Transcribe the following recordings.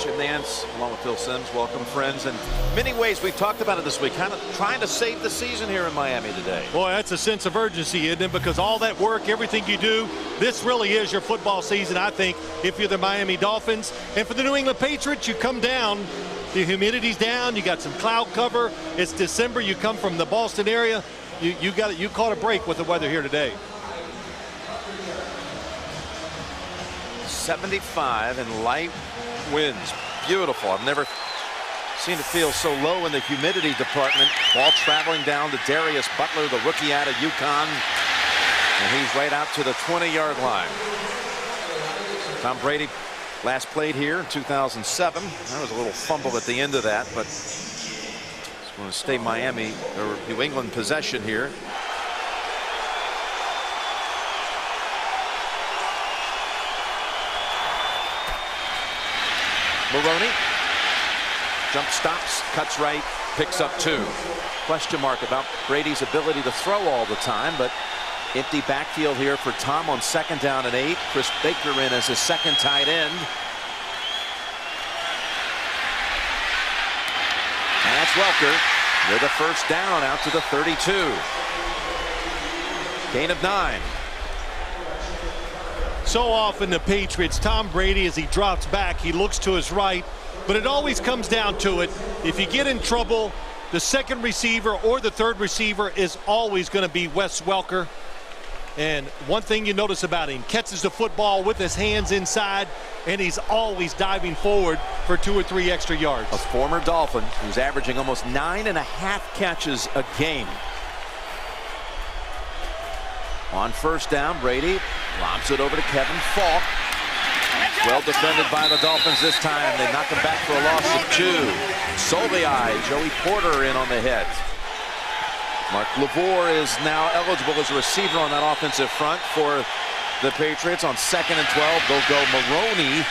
Jim Nance, along with Phil Simms. Welcome, friends. In many ways, we've talked about it this week, kind of trying to save the season here in Miami today. Boy, that's a sense of urgency, isn't it? Because all that work, everything you do, this really is your football season, I think, if you're the Miami Dolphins. And for the New England Patriots, you come down, the humidity's down, you got some cloud cover. It's December, you come from the Boston area. You caught a break with the weather here today. 75 and light winds. Beautiful. I've never seen it feel so low in the humidity department. Ball traveling down to Darius Butler, the rookie out of UConn. And he's right out to the 20-yard line. Tom Brady last played here in 2007. There was a little fumble at the end of that, but it's going to stay Miami or New England possession here. Maroney jump stops, cuts right, picks up 2. Question mark about Brady's ability to throw all the time, but empty backfield here for Tom on 2nd down and 8. Chris Baker in as his second tight end. And that's Welker with a first down out to the 32. Gain of 9. So often the Patriots, Tom Brady, as he drops back, he looks to his right, but it always comes down to it. If you get in trouble, the second receiver or the third receiver is always going to be Wes Welker. And one thing you notice about him, catches the football with his hands inside, and he's always diving forward for 2 or 3 extra yards. A former Dolphin who's averaging almost 9.5 catches a game. On first down, Brady lobs it over to Kevin Falk. Well defended by the Dolphins this time. They knock him back for a loss of 2. Soliai, Joey Porter in on the hit. Mark LaVore is now eligible as a receiver on that offensive front for the Patriots. On 2nd and 12, they'll go Maroney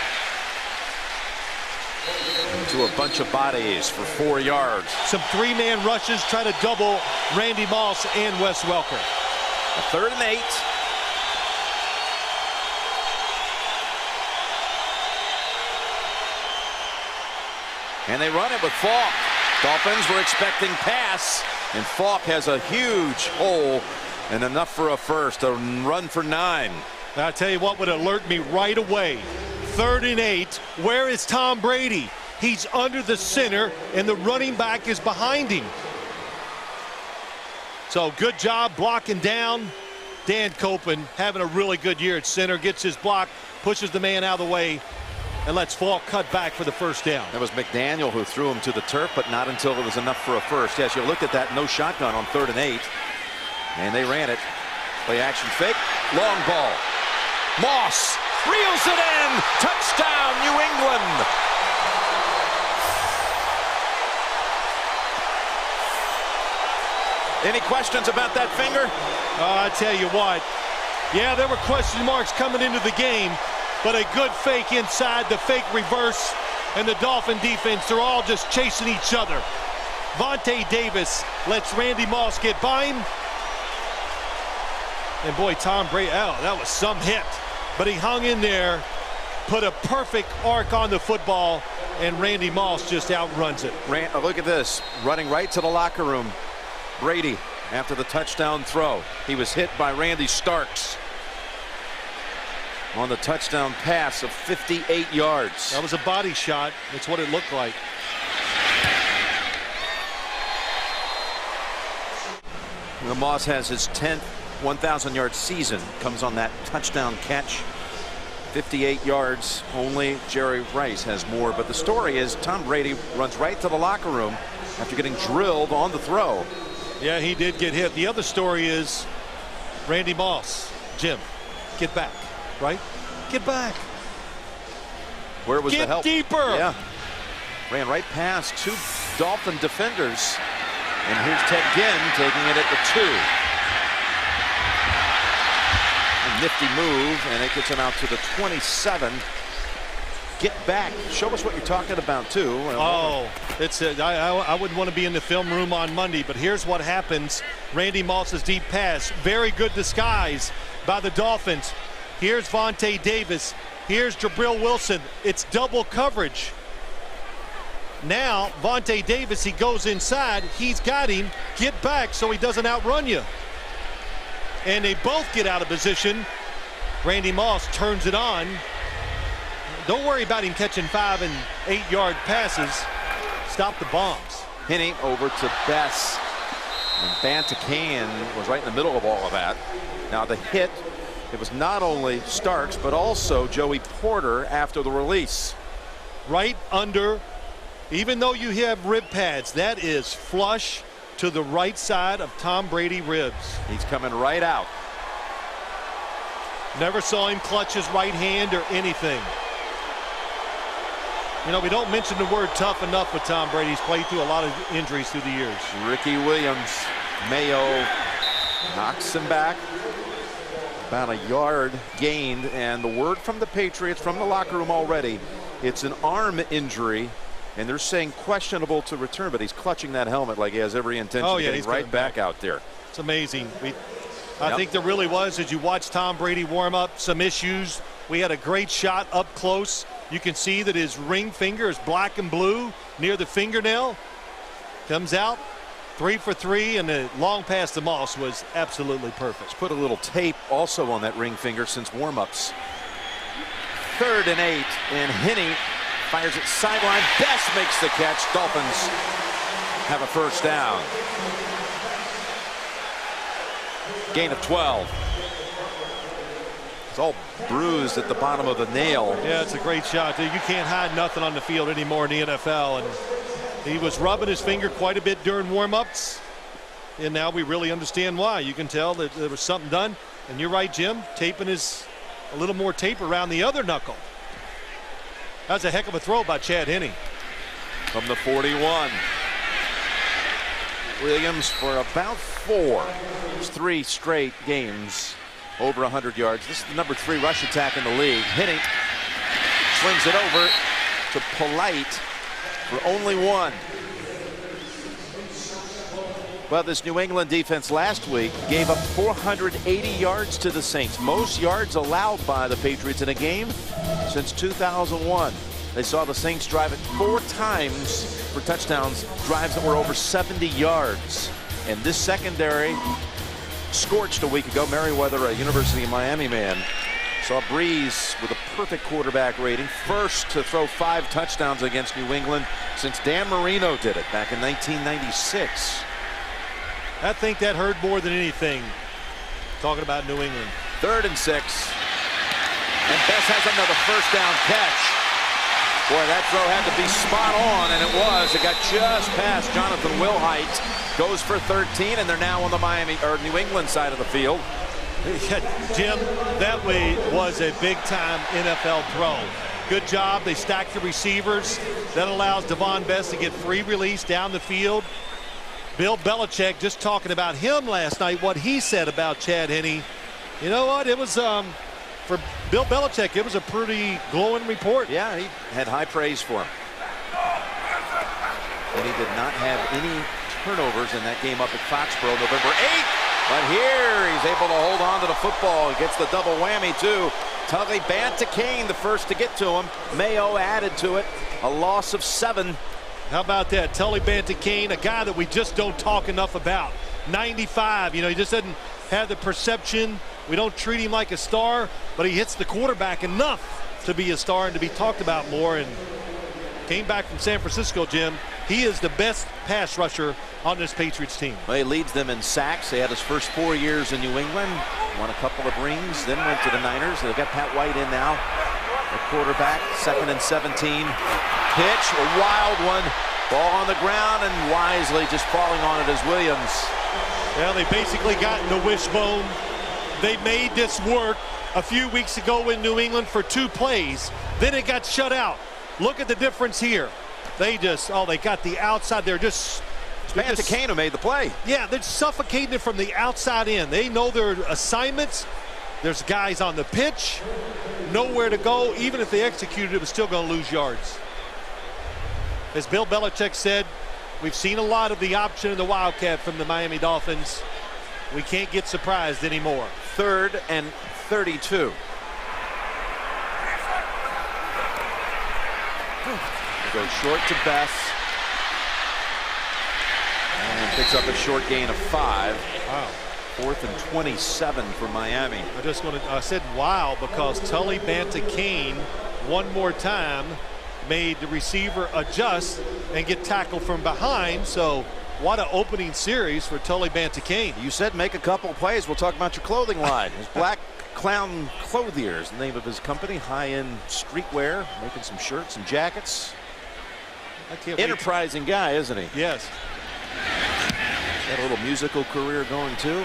to a bunch of bodies for 4 yards. Some 3-man rushes, try to double Randy Moss and Wes Welker. A 3rd and 8. And they run it with Falk. Dolphins were expecting pass, and Falk has a huge hole and enough for a first. A run for 9. I'll tell you what would alert me right away. 3rd and 8. Where is Tom Brady? He's under the center, and the running back is behind him. So good job blocking down. Dan Copeland having a really good year at center. Gets his block, pushes the man out of the way, and lets Falk cut back for the first down. That was McDaniel who threw him to the turf, but not until it was enough for a first. Yes, you looked at that. No shotgun on 3rd and 8. And they ran it. Play action fake. Long ball. Moss reels it in. Touchdown, New England. Any questions about that finger? I tell you what. Yeah, there were question marks coming into the game, but a good fake inside, the fake reverse, and the Dolphin defense, they're all just chasing each other. Vontae Davis lets Randy Moss get by him. And boy, Tom Brady, oh, that was some hit. But he hung in there, put a perfect arc on the football, and Randy Moss just outruns it. Look at this, running right to the locker room. Brady after the touchdown throw. He was hit by Randy Starks on the touchdown pass of 58 yards. That was a body shot. That's what it looked like. Moss has his 10th 1,000-yard season. Comes on that touchdown catch. 58 yards. Only Jerry Rice has more. But the story is Tom Brady runs right to the locker room after getting drilled on the throw. Yeah, he did get hit. The other story is Randy Moss. Jim, get back, right? Get back. Where was the help? Get deeper. Yeah. Ran right past 2 Dolphin defenders. And here's Ted Ginn taking it at the 2. A nifty move, and it gets him out to the 27. Get back. Show us what you're talking about, too. Oh, I wouldn't want to be in the film room on Monday, but here's what happens. Randy Moss's deep pass. Very good disguise by the Dolphins. Here's Vontae Davis. Here's Jabril Wilson. It's double coverage. Now, Vontae Davis, he goes inside. He's got him. Get back so he doesn't outrun you. And they both get out of position. Randy Moss turns it on. Don't worry about him catching 5- and 8-yard passes. Stop the bombs. Hinney over to Bess. And Bantacan was right in the middle of all of that. Now the hit, it was not only Starks, but also Joey Porter after the release. Right under, even though you have rib pads, that is flush to the right side of Tom Brady ribs. He's coming right out. Never saw him clutch his right hand or anything. You know, we don't mention the word tough enough with Tom Brady. He's played through a lot of injuries through the years. Ricky Williams, Mayo knocks him back. About a yard gained, and the word from the Patriots, from the locker room already, it's an arm injury, and they're saying questionable to return, but he's clutching that helmet like he has every intention of getting right back out there. It's amazing. I think there really was, as you watch Tom Brady warm up, some issues. We had a great shot up close. You can see that his ring finger is black and blue near the fingernail. Comes out 3 for 3, and the long pass to Moss was absolutely perfect. Let's put a little tape also on that ring finger since warm-ups. 3rd and 8, and Hinney fires it sideline. Best makes the catch. Dolphins have a first down. Gain of 12. It's all bruised at the bottom of the nail. Yeah, it's a great shot. You can't hide nothing on the field anymore in the NFL. And he was rubbing his finger quite a bit during warm-ups. And now we really understand why. You can tell that there was something done. And you're right, Jim. Taping is a little more tape around the other knuckle. That's a heck of a throw by Chad Henne. From the 41. Williams for about 4. It's 3 straight games over 100 yards. This is the number 3 rush attack in the league. Hinney swings it over to Polite for only 1. Well, this New England defense last week gave up 480 yards to the Saints. Most yards allowed by the Patriots in a game since 2001. They saw the Saints drive it 4 times for touchdowns, drives that were over 70 yards. And this secondary scorched a week ago. Merriweather, a University of Miami man, saw Breeze with a perfect quarterback rating. First to throw 5 touchdowns against New England since Dan Marino did it back in 1996. I think that hurt more than anything. Talking about New England. 3rd and 6. And Bess has another first down catch. Boy, that throw had to be spot on, and it was. It got just past Jonathan Wilhite. Goes for 13, and they're now on the New England side of the field. Jim, that way was a big-time NFL throw. Good job. They stacked the receivers. That allows Devon Bess to get free release down the field. Bill Belichick, just talking about him last night, what he said about Chad Henne. You know what? It was for Bill Belichick, it was a pretty glowing report. Yeah, he had high praise for him. And he did not have any turnovers in that game up at Foxborough November 8th. But here he's able to hold on to the football. He gets the double whammy too. Tully Bantacan, the first to get to him. Mayo added to it. A loss of 7. How about that? Tully Bantacan, a guy that we just don't talk enough about. 95, you know, he just doesn't have the perception. We don't treat him like a star, but he hits the quarterback enough to be a star and to be talked about more. And came back from San Francisco, Jim. He is the best pass rusher on this Patriots team. Well, he leads them in sacks. He had his first 4 years in New England, won a couple of rings, then went to the Niners. They've got Pat White in now, the quarterback. 2nd and 17. Pitch, a wild one. Ball on the ground, and wisely just falling on it is Williams. Well, they basically got in the wishbone. They made this work a few weeks ago in New England for 2 plays. Then it got shut out. Look at the difference here. They just, they got the outside. They're just. Bantacan who made the play. Yeah, they're suffocating it from the outside in. They know their assignments. There's guys on the pitch. Nowhere to go. Even if they executed it, was still going to lose yards. As Bill Belichick said, we've seen a lot of the option of the Wildcat from the Miami Dolphins. We can't get surprised anymore. 3rd and 32. goes short to Bess. And picks up a short gain of 5. Wow. 4th and 27 for Miami. I said wow because Tully Banta-Cain one more time made the receiver adjust and get tackled from behind. So what an opening series for Tully Banta-Cain. You said make a couple of plays. We'll talk about your clothing line. His Black Clown Clothier is the name of his company. High-end streetwear, making some shirts and jackets. Enterprising guy, isn't he? Yes. Got a little musical career going too.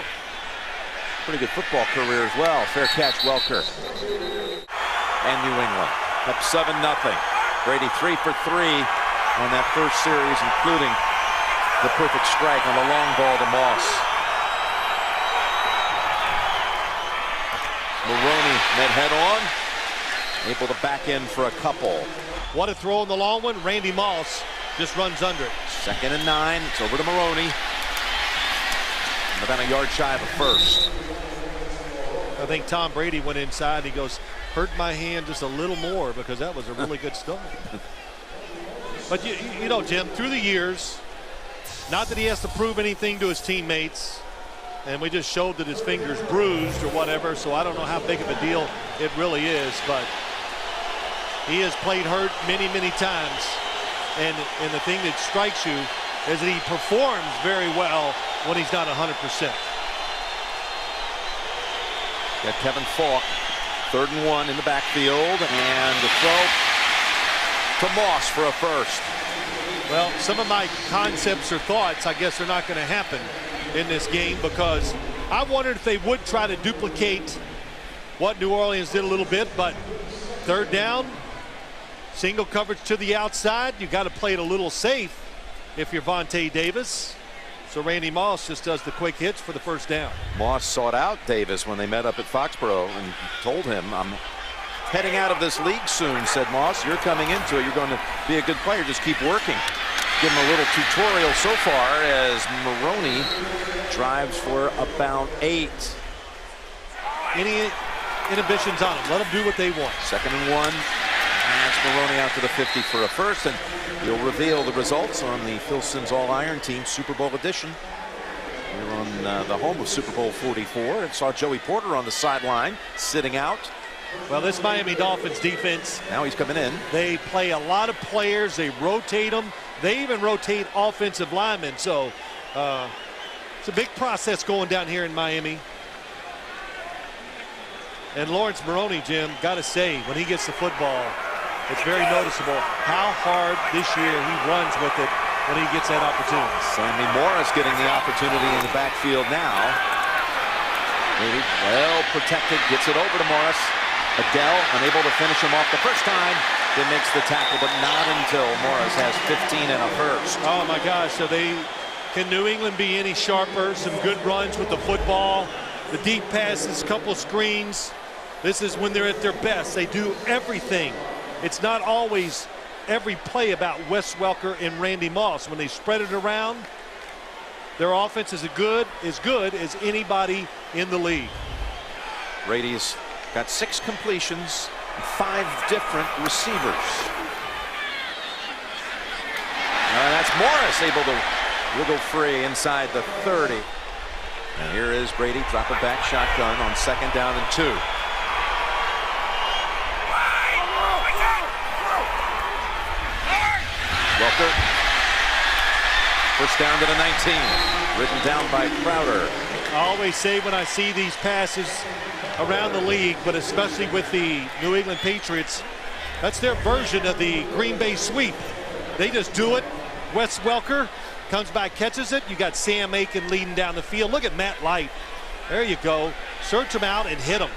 Pretty good football career as well. Fair catch, Welker. And New England up 7-0. Brady 3 for 3 on that first series, including the perfect strike on the long ball to Moss. Maroney met head on, able to back in for a couple. What a throw on the long one. Randy Moss just runs under it. 2nd and 9. It's over to Maroney. About a yard shy of a first. I think Tom Brady went inside. He goes, hurt my hand just a little more because that was a really good start. But you know, Jim, through the years, not that he has to prove anything to his teammates, and we just showed that his finger's bruised or whatever, so I don't know how big of a deal it really is, but he has played hurt many, many times. And the thing that strikes you is that he performs very well when he's not 100%. Got Kevin Falk, 3rd and 1 in the backfield, and the throw to Moss for a first. Well, some of my concepts or thoughts, I guess, are not going to happen in this game because I wondered if they would try to duplicate what New Orleans did a little bit, but 3rd down, single coverage to the outside. You got to play it a little safe if you're Vontae Davis. So Randy Moss just does the quick hits for the first down. Moss sought out Davis when they met up at Foxborough and told him, I'm heading out of this league soon, said Moss. You're coming into it. You're going to be a good player. Just keep working. Give him a little tutorial so far as Maroney drives for about 8. Any inhibitions on him. Let them do what they want. 2nd and 1. That's Maroney out to the 50 for a first, and he'll reveal the results on the Phil Simms All-Iron Team Super Bowl edition. We're on the home of Super Bowl 44 and saw Joey Porter on the sideline sitting out. Well, this Miami Dolphins defense, now he's coming in. They play a lot of players. They rotate them. They even rotate offensive linemen. So it's a big process going down here in Miami. And Lawrence Maroney, Jim, got to say, when he gets the football, it's very noticeable how hard this year he runs with it when he gets that opportunity. Sammy Morris getting the opportunity in the backfield now. Maybe well protected, gets it over to Morris. Adele unable to finish him off the first time. Then makes the tackle, but not until Morris has 15 and a first. Oh my gosh, so can New England be any sharper? Some good runs with the football, the deep passes, couple screens. This is when they're at their best. They do everything. It's not always every play about Wes Welker and Randy Moss. When they spread it around, their offense is as good as anybody in the league. Brady's got 6 completions, 5 different receivers. That's Morris able to wiggle free inside the 30. And here is Brady dropping back shotgun on 2nd down and 2. Welker. First down to the 19. Written down by Crowder. I always say when I see these passes around the league, but especially with the New England Patriots, that's their version of the Green Bay sweep. They just do it. Wes Welker comes back, catches it. You got Sam Aiken leading down the field. Look at Matt Light. There you go. Search him out and hit him.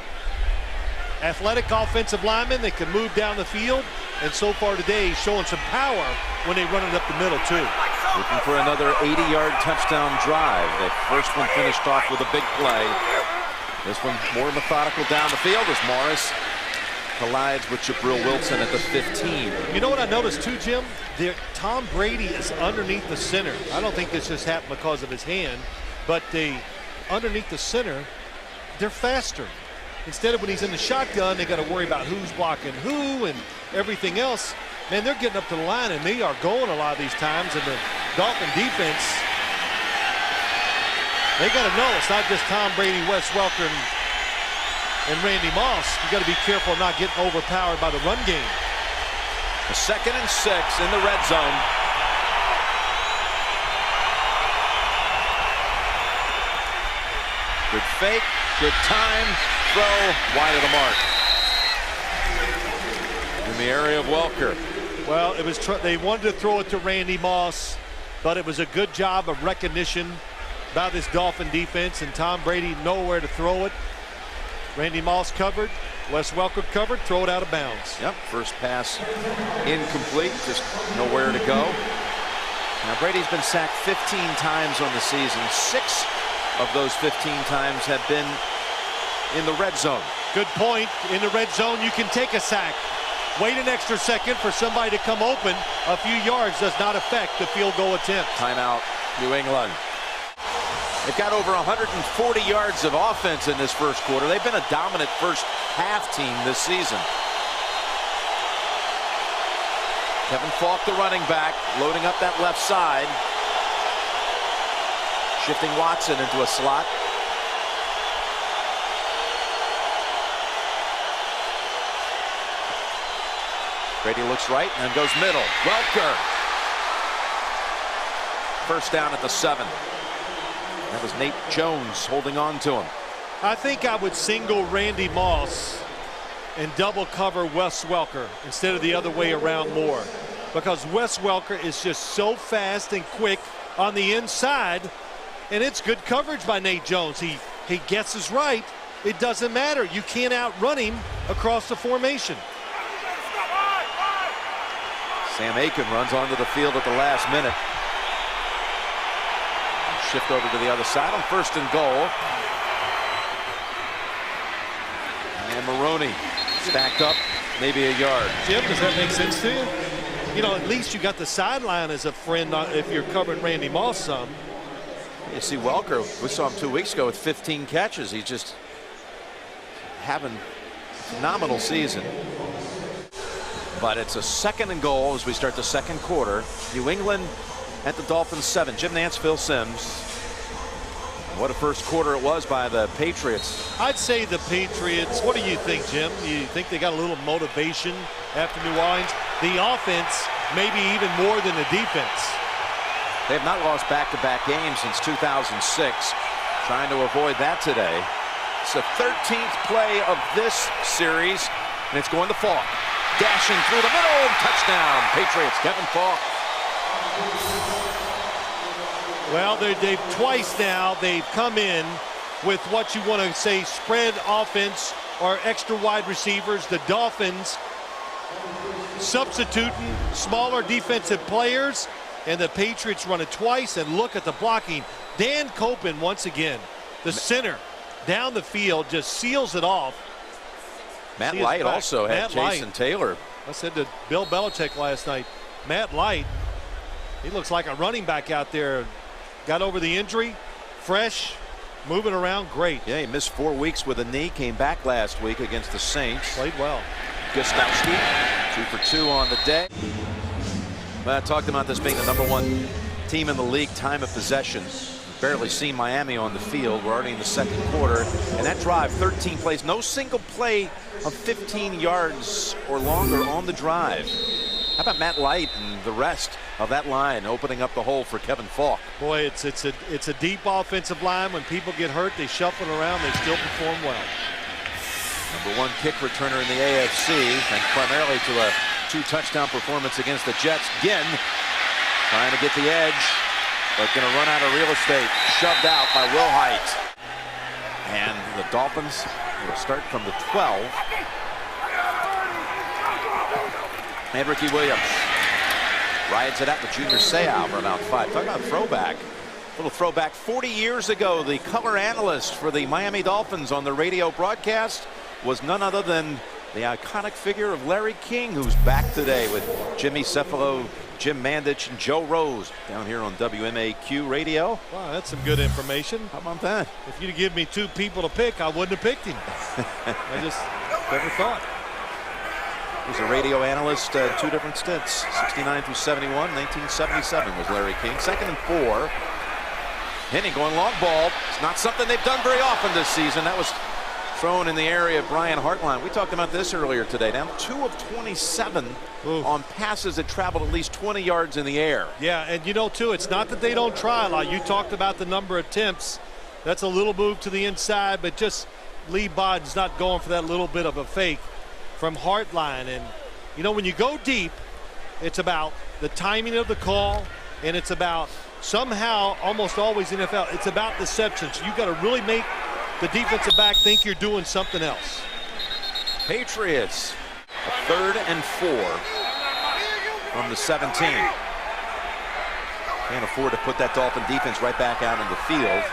Athletic offensive lineman that can move down the field, and so far today showing some power when they run it up the middle too. Looking for another 80-yard touchdown drive. The first one finished off with a big play. This one more methodical down the field as Morris collides with Jabril Wilson at the 15. You know what I noticed too, Jim? Tom Brady is underneath the center. I don't think this just happened because of his hand, but underneath the center, they're faster. Instead of when he's in the shotgun, they got to worry about who's blocking who and everything else. Man, they're getting up to the line, and they are going a lot of these times. And the Dolphin defense, they got to know it's not just Tom Brady, Wes Welker, and Randy Moss. You got to be careful of not getting overpowered by the run game. A 2nd and 6 in the red zone. Good fake, good time, throw, wide of the mark. In the area of Welker. Well, it was they wanted to throw it to Randy Moss, but it was a good job of recognition by this Dolphin defense, and Tom Brady nowhere to throw it. Randy Moss covered, Wes Welker covered, throw it out of bounds. Yep, first pass incomplete, just nowhere to go. Now Brady's been sacked 15 times on the season. 6 of those 15 times have been in the red zone. Good point. In the red zone, you can take a sack. Wait an extra second for somebody to come open. A few yards does not affect the field goal attempt. Timeout, New England. They've got over 140 yards of offense in this first quarter. They've been a dominant first half team this season. Kevin Falk, the running back, loading up that left side. Shifting Watson into a slot. Brady looks right and then goes middle. Welker. First down at the 7. That was Nate Jones holding on to him. I think I would single Randy Moss and double cover Wes Welker instead of the other way around more, because Wes Welker is just so fast and quick on the inside, and it's good coverage by Nate Jones. He guesses right. It doesn't matter. You can't outrun him across the formation. Sam Aiken runs onto the field at the last minute. Shift over to the other side on 1st and goal. And Maroney stacked up maybe a yard. Jim, does that make sense to you? You know, at least you got the sideline as a friend if you're covering Randy Moss some. You see Welker, we saw him 2 weeks ago with 15 catches. He's just having a phenomenal season. But it's a 2nd and goal as we start the second quarter. New England at the Dolphins 7. Jim Nantz, Phil Simms. What a first quarter it was by the Patriots. I'd say the Patriots, what do you think, Jim? You think they got a little motivation after New Orleans? The offense, maybe even more than the defense. They have not lost back-to-back games since 2006. Trying to avoid that today. It's the 13th play of this series, and it's going to Falk. Dashing through the middle, touchdown, Patriots, Kevin Falk. Well, they've twice now, they've come in with what you want to say spread offense or extra wide receivers. The Dolphins substituting smaller defensive players, and the Patriots run it twice. And look at the blocking. Dan Copen once again, the center down the field, just seals it off. Matt Light also had Jason Taylor. I said to Bill Belichick last night, Matt Light, he looks like a running back out there. Got over the injury, fresh, moving around, great. Yeah, he missed 4 weeks with a knee, came back last week against the Saints. Played well. Gostowski, 2 for 2 on the day. Well, I talked about this being the #1 team in the league, time of possession. Barely seen Miami on the field. We're already in the second quarter. And that drive, 13 plays, no single play of 15 yards or longer on the drive. How about Matt Light and the rest of that line opening up the hole for Kevin Falk? Boy, it's a deep offensive line. When people get hurt, they shuffle around. They still perform well. #1 kick returner in the AFC, thanks primarily to a 2-touchdown performance against the Jets. Ginn trying to get the edge, but going to run out of real estate. Shoved out by Will Height. And the Dolphins will start from the 12. And Ricky Williams rides it out with Junior Seau for about 5. Talk about throwback. A little throwback. 40 years ago, the color analyst for the Miami Dolphins on the radio broadcast was none other than the iconic figure of Larry King, who's back today with Jimmy Cefalo, Jim Mandich, and Joe Rose down here on WMAQ radio. Wow, that's some good information. How about that? If you'd give me 2 people to pick, I wouldn't have picked him. I just never thought. He was a radio analyst, 2 different stints, 69 through 71. 1977 was Larry King. 2nd and 4. Henne going long ball. It's not something they've done very often this season. That was thrown in the area of Brian Hartline. We talked about this earlier today. Down 2 of 27 on passes that traveled at least 20 yards in the air. Yeah, and you know, too, it's not that they don't try a lot. You talked about the number of attempts. That's a little move to the inside, but just Lee Bodden's not going for that little bit of a fake from Hartline. And, you know, when you go deep, it's about the timing of the call, and it's about somehow, almost always in NFL, it's about deception. So you've got to really make the defensive back think you're doing something else. Patriots, a 3rd and 4 from the 17. Can't afford to put that Dolphin defense right back out in the field.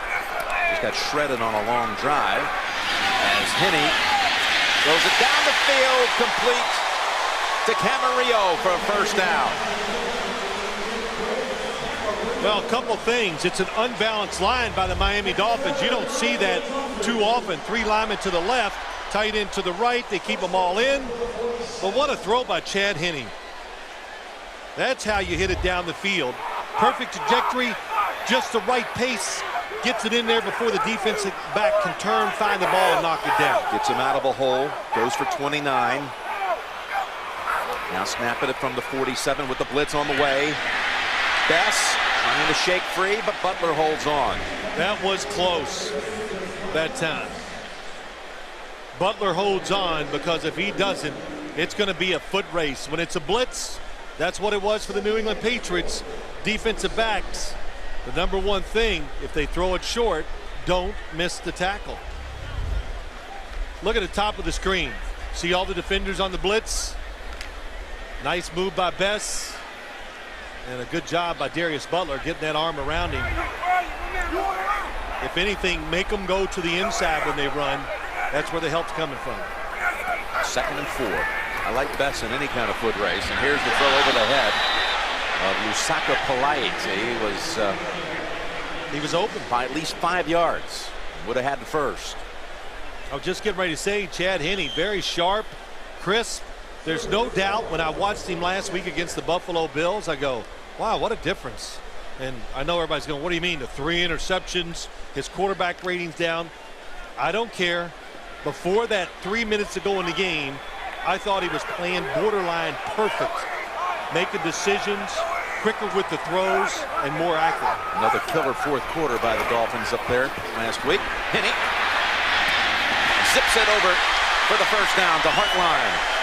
Just got shredded on a long drive as Henne throws it down the field, complete to Camarillo for a 1st down. Well, a couple things. It's an unbalanced line by the Miami Dolphins. You don't see that too often. 3 linemen to the left, tight end to the right. They keep them all in. But what a throw by Chad Henne. That's how you hit it down the field. Perfect trajectory, just the right pace. Gets it in there before the defensive back can turn, find the ball, and knock it down. Gets him out of a hole, goes for 29. Now snapping it from the 47 with the blitz on the way. Bess trying to shake free, but Butler holds on. That was close that time. Butler holds on because if he doesn't, it's going to be a foot race. When it's a blitz, that's what it was for the New England Patriots. Defensive backs, the number one thing, if they throw it short, don't miss the tackle. Look at the top of the screen. See all the defenders on the blitz? Nice move by Bess. And a good job by Darius Butler getting that arm around him. If anything, make them go to the inside when they run. That's where the help's coming from. 2nd and 4. I like Bess in any kind of foot race. And here's the throw over the head of Lusaka Polite. He was open by at least 5 yards. Would have had the 1st. I was just getting ready to say, Chad Henne, very sharp, crisp. There's no doubt when I watched him last week against the Buffalo Bills, I go, wow, what a difference. And I know everybody's going, what do you mean? The 3 interceptions, his quarterback rating's down. I don't care. Before that, 3 minutes ago in the game, I thought he was playing borderline perfect. Making decisions, quicker with the throws, and more accurate. Another killer 4th quarter by the Dolphins up there last week. Henne zips it over for the 1st down to Hartline.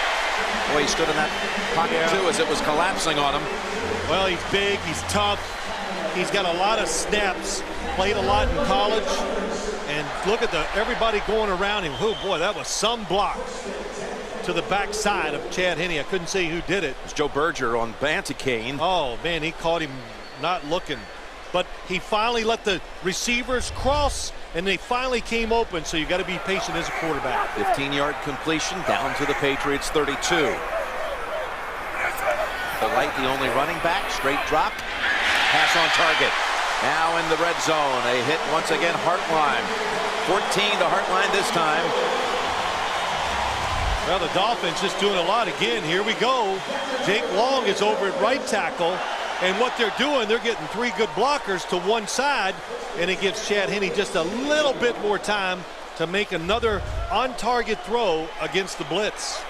Boy, he stood in that pocket too as it was collapsing on him. Well, he's big, he's tough, he's got a lot of snaps, played a lot in college, and look at everybody going around him. Oh boy, that was some block to the backside of Chad Henne. I couldn't see who did it. It was Joe Berger on Banticane. Oh man, he caught him not looking. But he finally let the receivers cross, and they finally came open, so you got to be patient as a quarterback. 15-yard completion down to the Patriots 32. Polite, the only running back, straight drop, pass on target. Now in the red zone, a hit once again, Hartline. 14 to Hartline this time. Well, the Dolphins just doing a lot again. Here we go. Jake Long is over at right tackle. And what they're doing, they're getting 3 good blockers to one side, and it gives Chad Henne just a little bit more time to make another on-target throw against the blitz.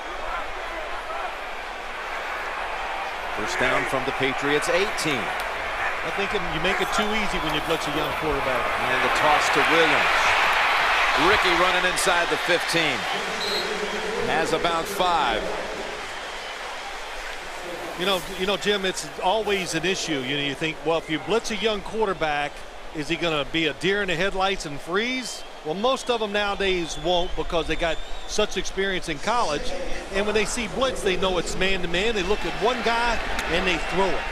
1st down from the Patriots 18. I think you make it too easy when you blitz a young quarterback. And the toss to Williams. Ricky running inside the 15. Has about 5. You know, Jim, it's always an issue. You know, you think, well, if you blitz a young quarterback, is he going to be a deer in the headlights and freeze? Well, most of them nowadays won't because they got such experience in college. And when they see blitz, they know it's man-to-man. They look at one guy and they throw it.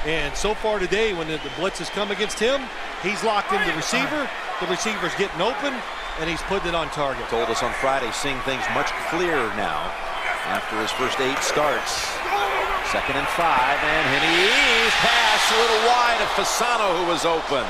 And so far today, when the blitz has come against him, he's locked in the receiver. The receiver's getting open, and he's putting it on target. Told us on Friday, seeing things much clearer now after his first 8 starts. 2nd and 5, and Henne's pass a little wide of Fasano, who was open.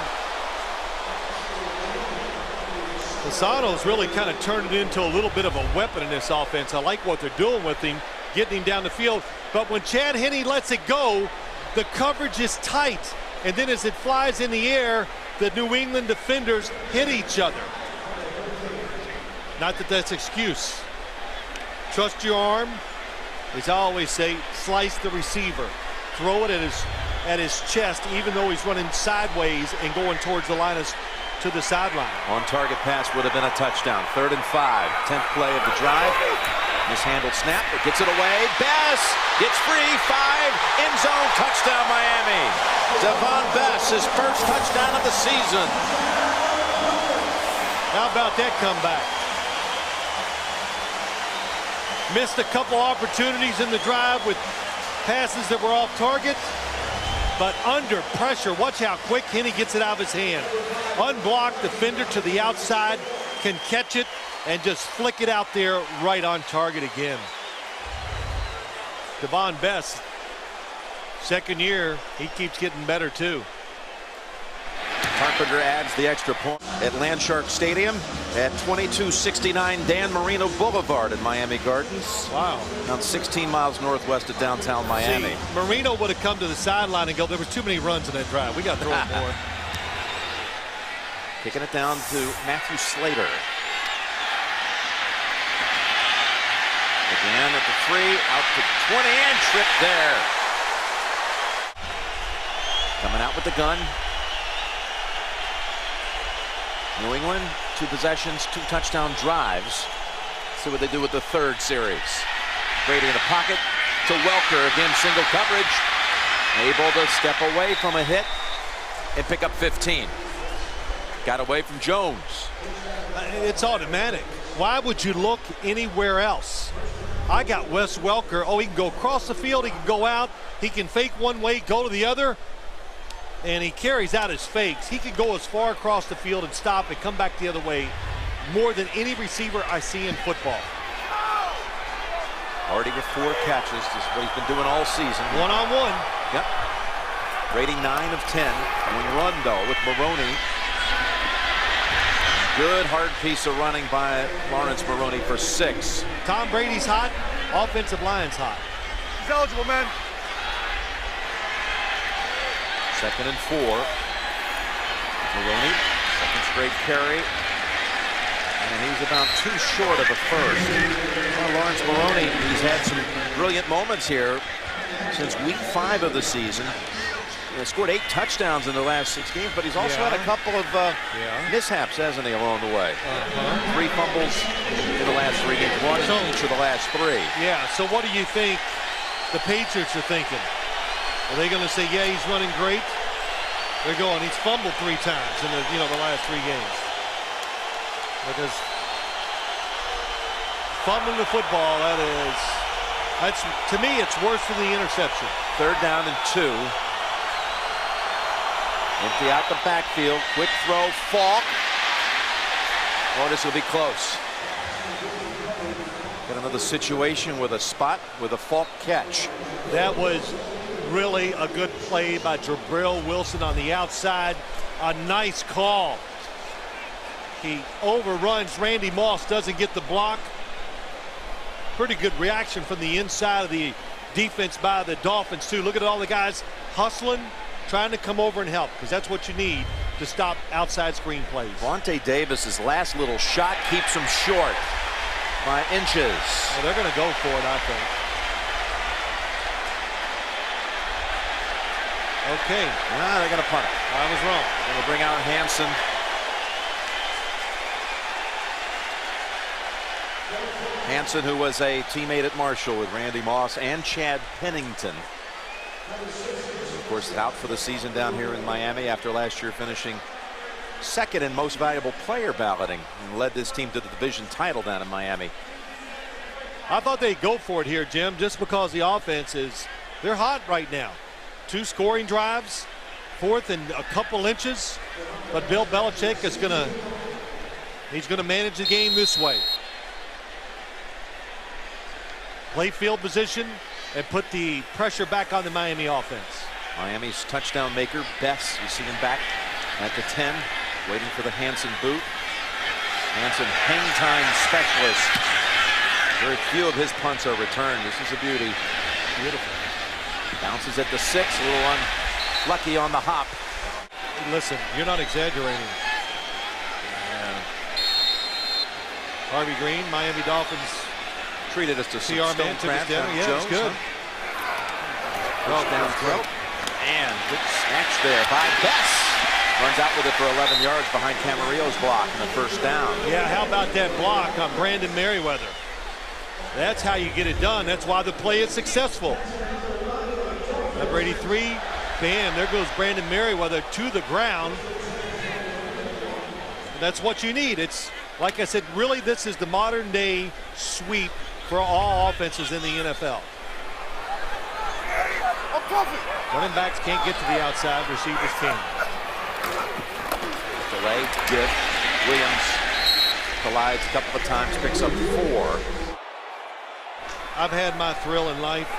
Fasano's really kind of turned it into a little bit of a weapon in this offense. I like what they're doing with him. getting him down the field. But when Chad Henne lets it go, the coverage is tight. And then as it flies in the air, the New England defenders hit each other. Not that that's excuse. Trust your arm. As I always say, slice the receiver. Throw it at his chest, even though he's running sideways and going towards the line to the sideline. On-target pass would have been a touchdown. 3rd and 5. 10th play of the drive. Mishandled snap, but gets it away. Bess gets free. 5, end zone, touchdown Miami. Devon Bess, his first touchdown of the season. How about that comeback? Missed a couple opportunities in the drive with passes that were off target, but under pressure. Watch how quick Henne gets it out of his hand. Unblocked defender to the outside, can catch it and just flick it out there right on target again. Devon Bess, second year, he keeps getting better too. Carpenter adds the extra point at Landshark Stadium at 2269 Dan Marino Boulevard in Miami Gardens. Wow. About 16 miles northwest of downtown Miami. See, Marino would have come to the sideline and go, there was too many runs in that drive. We got to throw it more. Kicking it down to Matthew Slater. Again at the 3, out to 20 and tripped there. Coming out with the gun. New England, 2 possessions, 2 touchdown drives. See what they do with the 3rd series. Brady in the pocket to Welker. Again, single coverage. Able to step away from a hit and pick up 15. Got away from Jones. It's automatic. Why would you look anywhere else? I got Wes Welker. Oh, he can go across the field. He can go out. He can fake one way, go to the other. And he carries out his fakes. He can go as far across the field and stop and come back the other way more than any receiver I see in football. Already with 4 catches. This is what he's been doing all season. One-on-one. Yep. Rating 9 of 10. Going run, though, with Maroney. Good hard piece of running by Lawrence Maroney for 6. Tom Brady's hot. Offensive line's hot. He's eligible, man. 2nd and 4. Maroney, 2nd straight carry. And he's about 2 short of a first. Well, Lawrence Maroney, he's had some brilliant moments here since week 5 of the season. He scored 8 touchdowns in the last 6 games, but he's also had a couple of mishaps, hasn't he, along the way? 3 fumbles in the last 3 games, 1 in each of the last 3. Yeah, so what do you think the Patriots are thinking? Are they going to say, yeah, he's running great? They're going, he's fumbled 3 times in the last 3 games. Because fumbling the football, that's to me, it's worse than the interception. 3rd down and 2. Empty out the backfield. Quick throw. Falk. Oh, this will be close. Got another situation with a spot with a Falk catch. That was really a good play by Jabril Wilson on the outside. A nice call. He overruns Randy Moss, doesn't get the block. Pretty good reaction from the inside of the defense by the Dolphins, too. Look at all the guys hustling, trying to come over and help, because that's what you need to stop outside screen plays. Vontae Davis's last little shot keeps him short by inches. Well, they're going to go for it, I think. Okay. They're going to punt it. I was wrong. They're going to bring out Hansen. Hansen, who was a teammate at Marshall with Randy Moss and Chad Pennington. Of course, out for the season down here in Miami after last year finishing 2nd in most valuable player balloting and led this team to the division title down in Miami. I thought they'd go for it here, Jim, just because the offense they're hot right now. 2 scoring drives, 4th and a couple inches, but Bill Belichick he's gonna manage the game this way. Play field position and put the pressure back on the Miami offense. Miami's touchdown maker, Bess, you see him back at the 10, waiting for the Hansen boot. Hansen, hang time specialist. Very few of his punts are returned. This is a beauty. Beautiful. Bounces at the 6, a little unlucky on the hop. Listen, you're not exaggerating. Harvey Green, Miami Dolphins. Treated us to some CR stone man took us crab down. Yeah, Jones, it's good. First down throw. And good snatch there by Bess. Runs out with it for 11 yards behind Camarillo's block in the first down. Yeah, how about that block on Brandon Merriweather? That's how you get it done. That's why the play is successful. Number 83, bam, there goes Brandon Merriweather to the ground. That's what you need. It's, like I said, really this is the modern day sweep for all offenses in the NFL. Running backs can't get to the outside, receivers can. Delay, good. Williams collides a couple of times, picks up 4. I've had my thrill in life.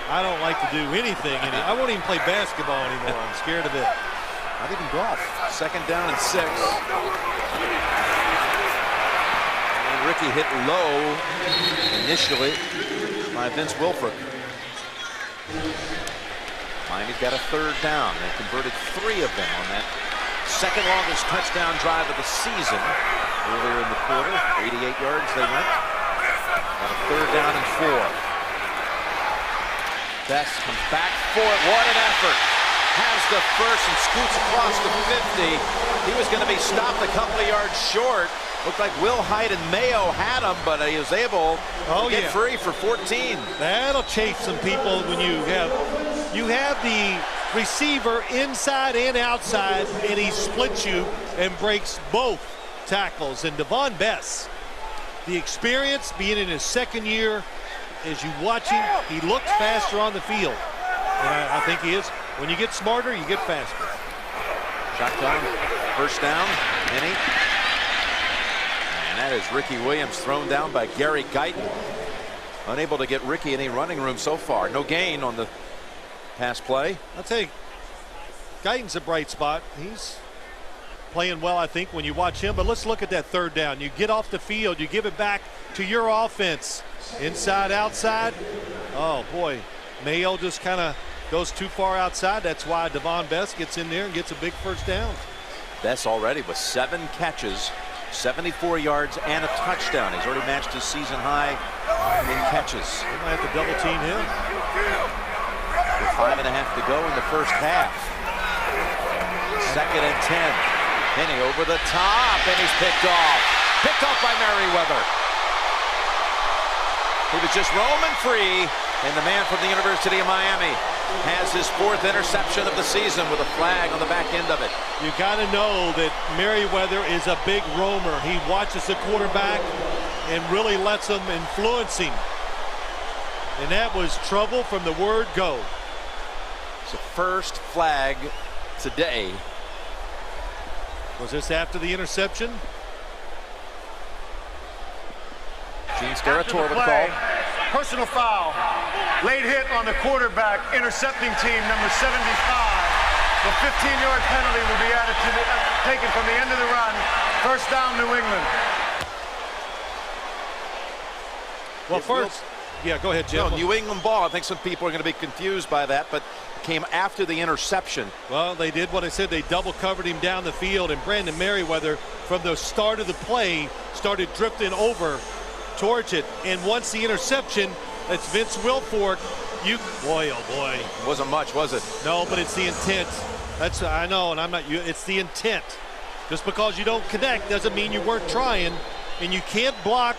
I don't like to do anything. I won't even play basketball anymore. I'm scared of it. Not even golf. Second down and 6. And Ricky hit low initially by Vince Wilfork. Miami's got a 3rd down. They converted 3 of them on that second longest touchdown drive of the season earlier in the quarter. 88 yards they went. Got a 3rd down and 4. Bess comes back for it. What an effort. Has the first and scoots across the 50. He was going to be stopped a couple of yards short. Looked like Will Hyde and Mayo had him, but he was able to get free for 14. That'll chafe some people when you have the receiver inside and outside, and he splits you and breaks both tackles. And Devon Bess, the experience, being in his 2nd year, as you watch him, he looks faster on the field. And I think he is. When you get smarter, you get faster. Shotgun, first down, Henny. And that is Ricky Williams thrown down by Gary Guyton. Unable to get Ricky any running room so far. No gain on the pass play. I'll tell you, Guyton's a bright spot. He's playing well, I think, when you watch him. But let's look at that 3rd down. You get off the field, you give it back to your offense. Inside, outside. Oh, boy. Mayo just kind of goes too far outside. That's why Devon Bess gets in there and gets a big first down. Bess already with 7 catches, 74 yards, and a touchdown. He's already matched his season high in catches. They might have to double team him. With 5.5 to go in the first half. 2nd and 10. Henny over the top, and he's picked off. Picked off by Merriweather. He was just roaming free, and the man from the University of Miami has his 4th interception of the season with a flag on the back end of it. You got to know that Merriweather is a big roamer. He watches the quarterback and really lets him influence him. And that was trouble from the word go. It's the first flag today. Was this after the interception? Gene Steratore with the call. Personal foul. Late hit on the quarterback, intercepting team number 75. The 15-yard penalty will be added to taken from the end of the run. First down, New England. Well, first, yeah, go ahead, Jim. No, New England ball. I think some people are going to be confused by that, but it came after the interception. Well, they did what I said. They double covered him down the field, and Brandon Merriweather, from the start of the play, started drifting over towards it. And once the interception, that's Vince Wilfork. Boy, oh boy. It wasn't much, was it? No, but it's the intent. That's, I know, and I'm not you. It's the intent. Just because you don't connect doesn't mean you weren't trying, and you can't block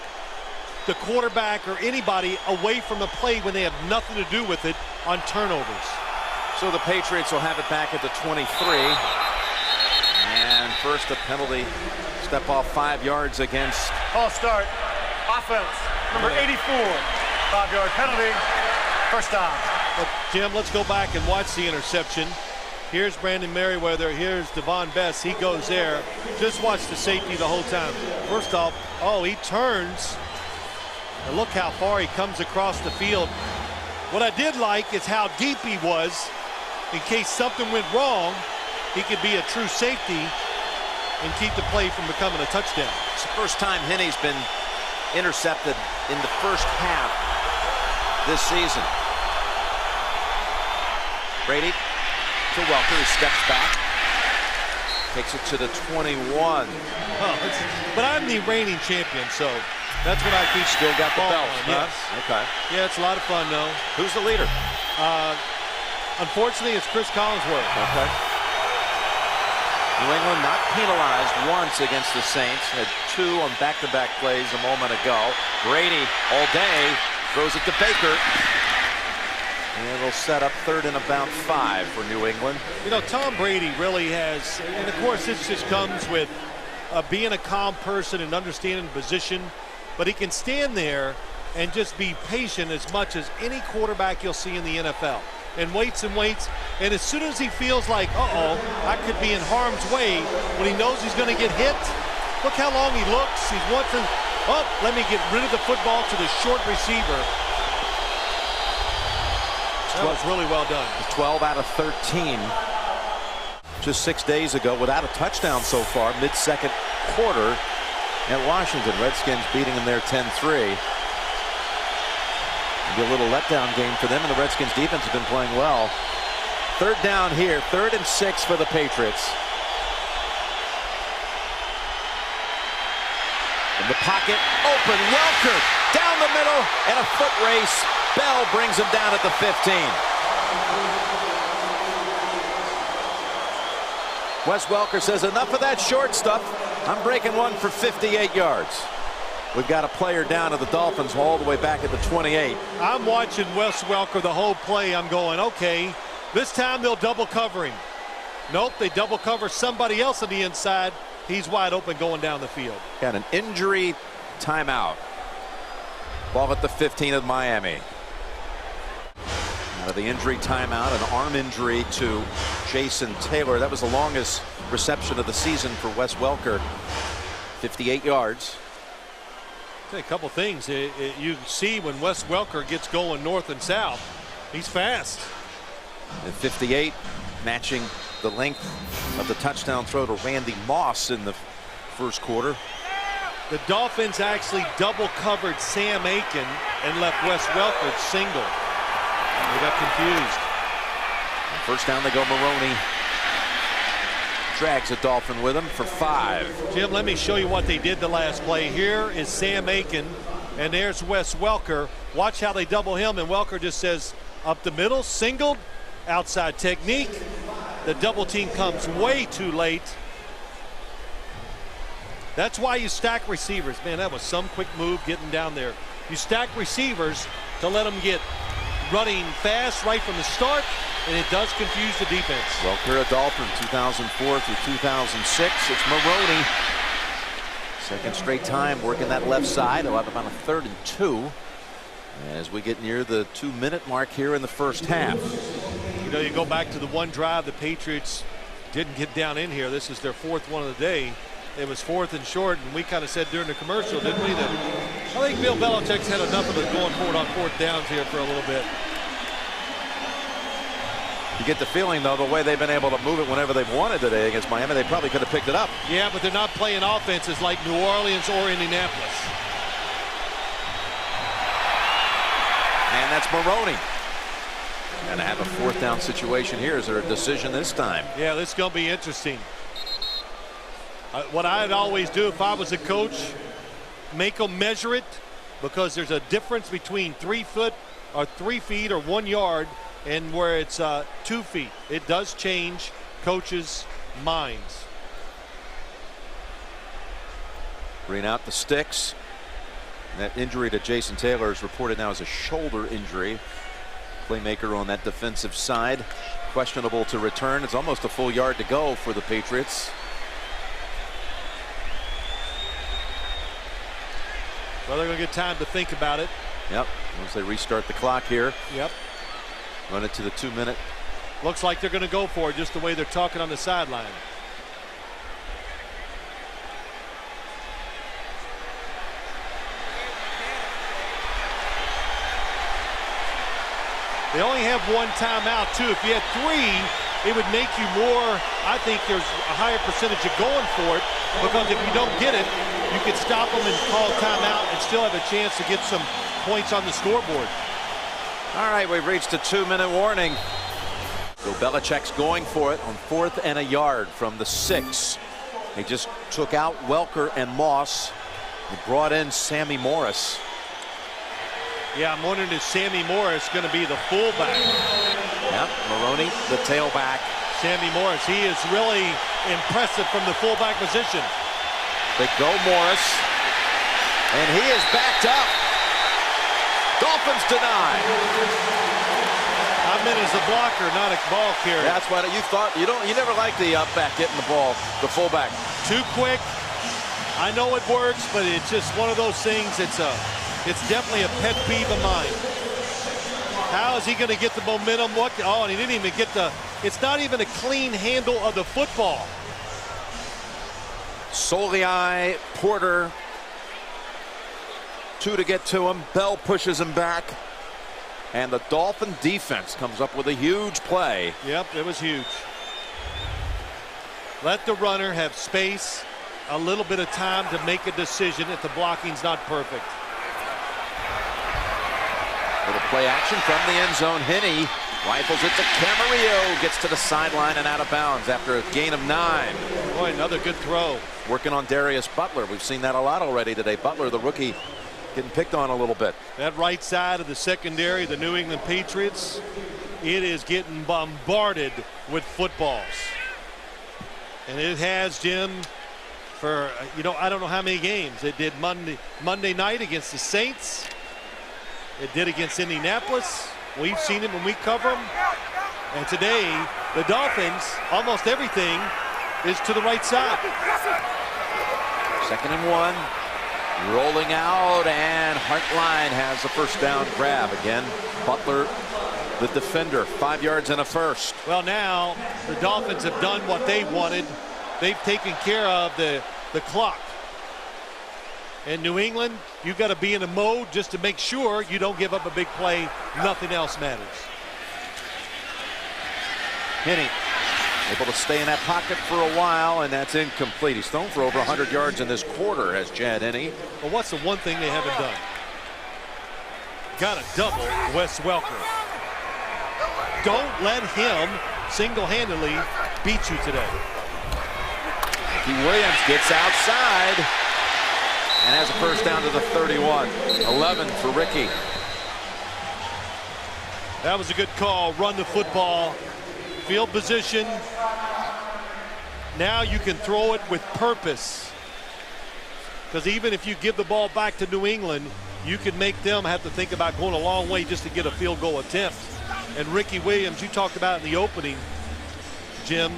the quarterback or anybody away from the play when they have nothing to do with it on turnovers. So the Patriots will have it back at the 23. And first a penalty. Step off 5 yards against. False start. Offense. Number 84. 5-yard penalty. First down. But Jim, let's go back and watch the interception. Here's Brandon Merriweather. Here's Devon Bess. He goes there. Just watch the safety the whole time. First off, oh, he turns. And look how far he comes across the field. What I did like is how deep he was. In case something went wrong, he could be a true safety and keep the play from becoming a touchdown. It's the first time Henny's been intercepted in the first half this season. Brady to Welker, who steps back, takes it to the 21. But I'm the reigning champion, so that's what I keep. Still got the belt. Yes. Okay. Yeah, it's a lot of fun, though. Who's the leader? Unfortunately, it's Chris Collinsworth. Okay. New England not penalized once against the Saints. Had 2 on back-to-back plays a moment ago. Brady all day throws it to Baker. And it'll set up 3rd and about 5 for New England. You know, Tom Brady really has, and of course this just comes with being a calm person and understanding the position, but he can stand there and just be patient as much as any quarterback you'll see in the NFL. And waits, and as soon as he feels like, uh-oh, I could be in harm's way, when he knows he's going to get hit, look how long he looks. He's wanting, oh, let me get rid of the football to the short receiver. That was really well done. 12 out of 13 just 6 days ago without a touchdown so far, mid-second quarter at Washington. Redskins beating them there 10-3. Be a little letdown game for them, and the Redskins defense has been playing well. 3rd down here, 3rd and 6 for the Patriots. In the pocket, open, Welker down the middle, and a foot race. Bell brings him down at the 15. Wes Welker says, enough of that short stuff. I'm breaking one for 58 yards. We've got a player down at the Dolphins all the way back at the 28. I'm watching Wes Welker the whole play. I'm going, okay, this time they'll double cover him. Nope, they double cover somebody else on the inside. He's wide open going down the field. Got an injury timeout. Ball at the 15 of Miami. Out of the injury timeout, an arm injury to Jason Taylor. That was the longest reception of the season for Wes Welker. 58 yards. A couple things you see when Wes Welker gets going north and south, he's fast. And 58, matching the length of the touchdown throw to Randy Moss in the first quarter. The Dolphins actually double covered Sam Aiken and left Wes Welker single. They got confused. First down, they go Maroney. Drags a Dolphin with him for 5. Jim, let me show you what they did the last play. Here is Sam Aiken, and there's Wes Welker. Watch how they double him, and Welker just says up the middle, singled, outside technique. The double team comes way too late. That's why you stack receivers. Man, that was some quick move getting down there. You stack receivers to let them get running fast right from the start, and it does confuse the defense. Welker, a Dolphin, 2004 through 2006. It's Maroney. Second straight time working that left side. He'll have about a 3rd and 2 as we get near the 2-minute mark here in the first half. You know, you go back to the one drive the Patriots didn't get down in here. This is their 4th one of the day. It was 4th and short, and we kind of said during the commercial, didn't we, that I think Bill Belichick's had enough of it going forward on 4th downs here for a little bit. You get the feeling, though, the way they've been able to move it whenever they've wanted today against Miami, they probably could have picked it up. Yeah, but they're not playing offenses like New Orleans or Indianapolis. And that's Maroney. Going to have a 4th down situation here. Is there a decision this time? Yeah, this is going to be interesting. What I'd always do if I was a coach, make them measure it, because there's a difference between 3 feet or 1 yard and where it's 2 feet. It does change coaches' minds. Bring out the sticks. And that injury to Jason Taylor is reported now as a shoulder injury. Playmaker on that defensive side, questionable to return. It's almost a full yard to go for the Patriots. Well, they're going to get time to think about it. Yep. Once they restart the clock here. Yep. Run it to the 2-minute. Looks like they're going to go for it, just the way they're talking on the sideline. They only have 1 timeout, too. If you had 3, it would make you more, I think there's a higher percentage of going for it, because if you don't get it, you could stop them and call timeout and still have a chance to get some points on the scoreboard. All right, we've reached a 2-minute warning. So Belichick's going for it on 4th and a yard from the 6. He just took out Welker and Moss. He brought in Sammy Morris. Yeah, I'm wondering if Sammy Morris going to be the fullback. Yep, Maroney, the tailback. Sammy Morris, he is really impressive from the fullback position. They go Morris, and he is backed up. Dolphins denied. I meant as a blocker, not a ball carrier. That's what you thought. You never liked the back getting the ball, the fullback. Too quick. I know it works, but it's just one of those things. It's definitely a pet peeve of mine. How is he going to get the momentum? Oh, and he didn't even get it's not even a clean handle of the football. Soliai, Porter, 2 to get to him. Bell pushes him back. And the Dolphin defense comes up with a huge play. Yep, it was huge. Let the runner have space, a little bit of time to make a decision if the blocking's not perfect. Little play action from the end zone. Henney rifles it to Camarillo. Gets to the sideline and out of bounds after a gain of 9. Boy, another good throw. Working on Darius Butler. We've seen that a lot already today. Butler, the rookie, getting picked on a little bit. That right side of the secondary, the New England Patriots, it is getting bombarded with footballs. And it has, Jim, for, I don't know how many games. It did Monday night against the Saints. It did against Indianapolis. We've seen it when we cover them. And today, the Dolphins, almost everything is to the right side. 2nd and 1. Rolling out, and Hartline has the first down grab. Again, Butler, the defender, 5 yards and a first. Well, now the Dolphins have done what they wanted. They've taken care of the clock. In New England, you've got to be in a mode just to make sure you don't give up a big play. Nothing else matters. Henney able to stay in that pocket for a while, and that's incomplete. He's thrown for over 100 yards in this quarter, has Chad Henney. Well, what's the one thing they haven't done? Got to double Wes Welker. Don't let him single-handedly beat you today. Ricky Williams gets outside and has a first down to the 31. 11 for Ricky. That was a good call. Run the football. Field position. Now you can throw it with purpose. Because even if you give the ball back to New England, you can make them have to think about going a long way just to get a field goal attempt. And Ricky Williams, you talked about in the opening, Jim,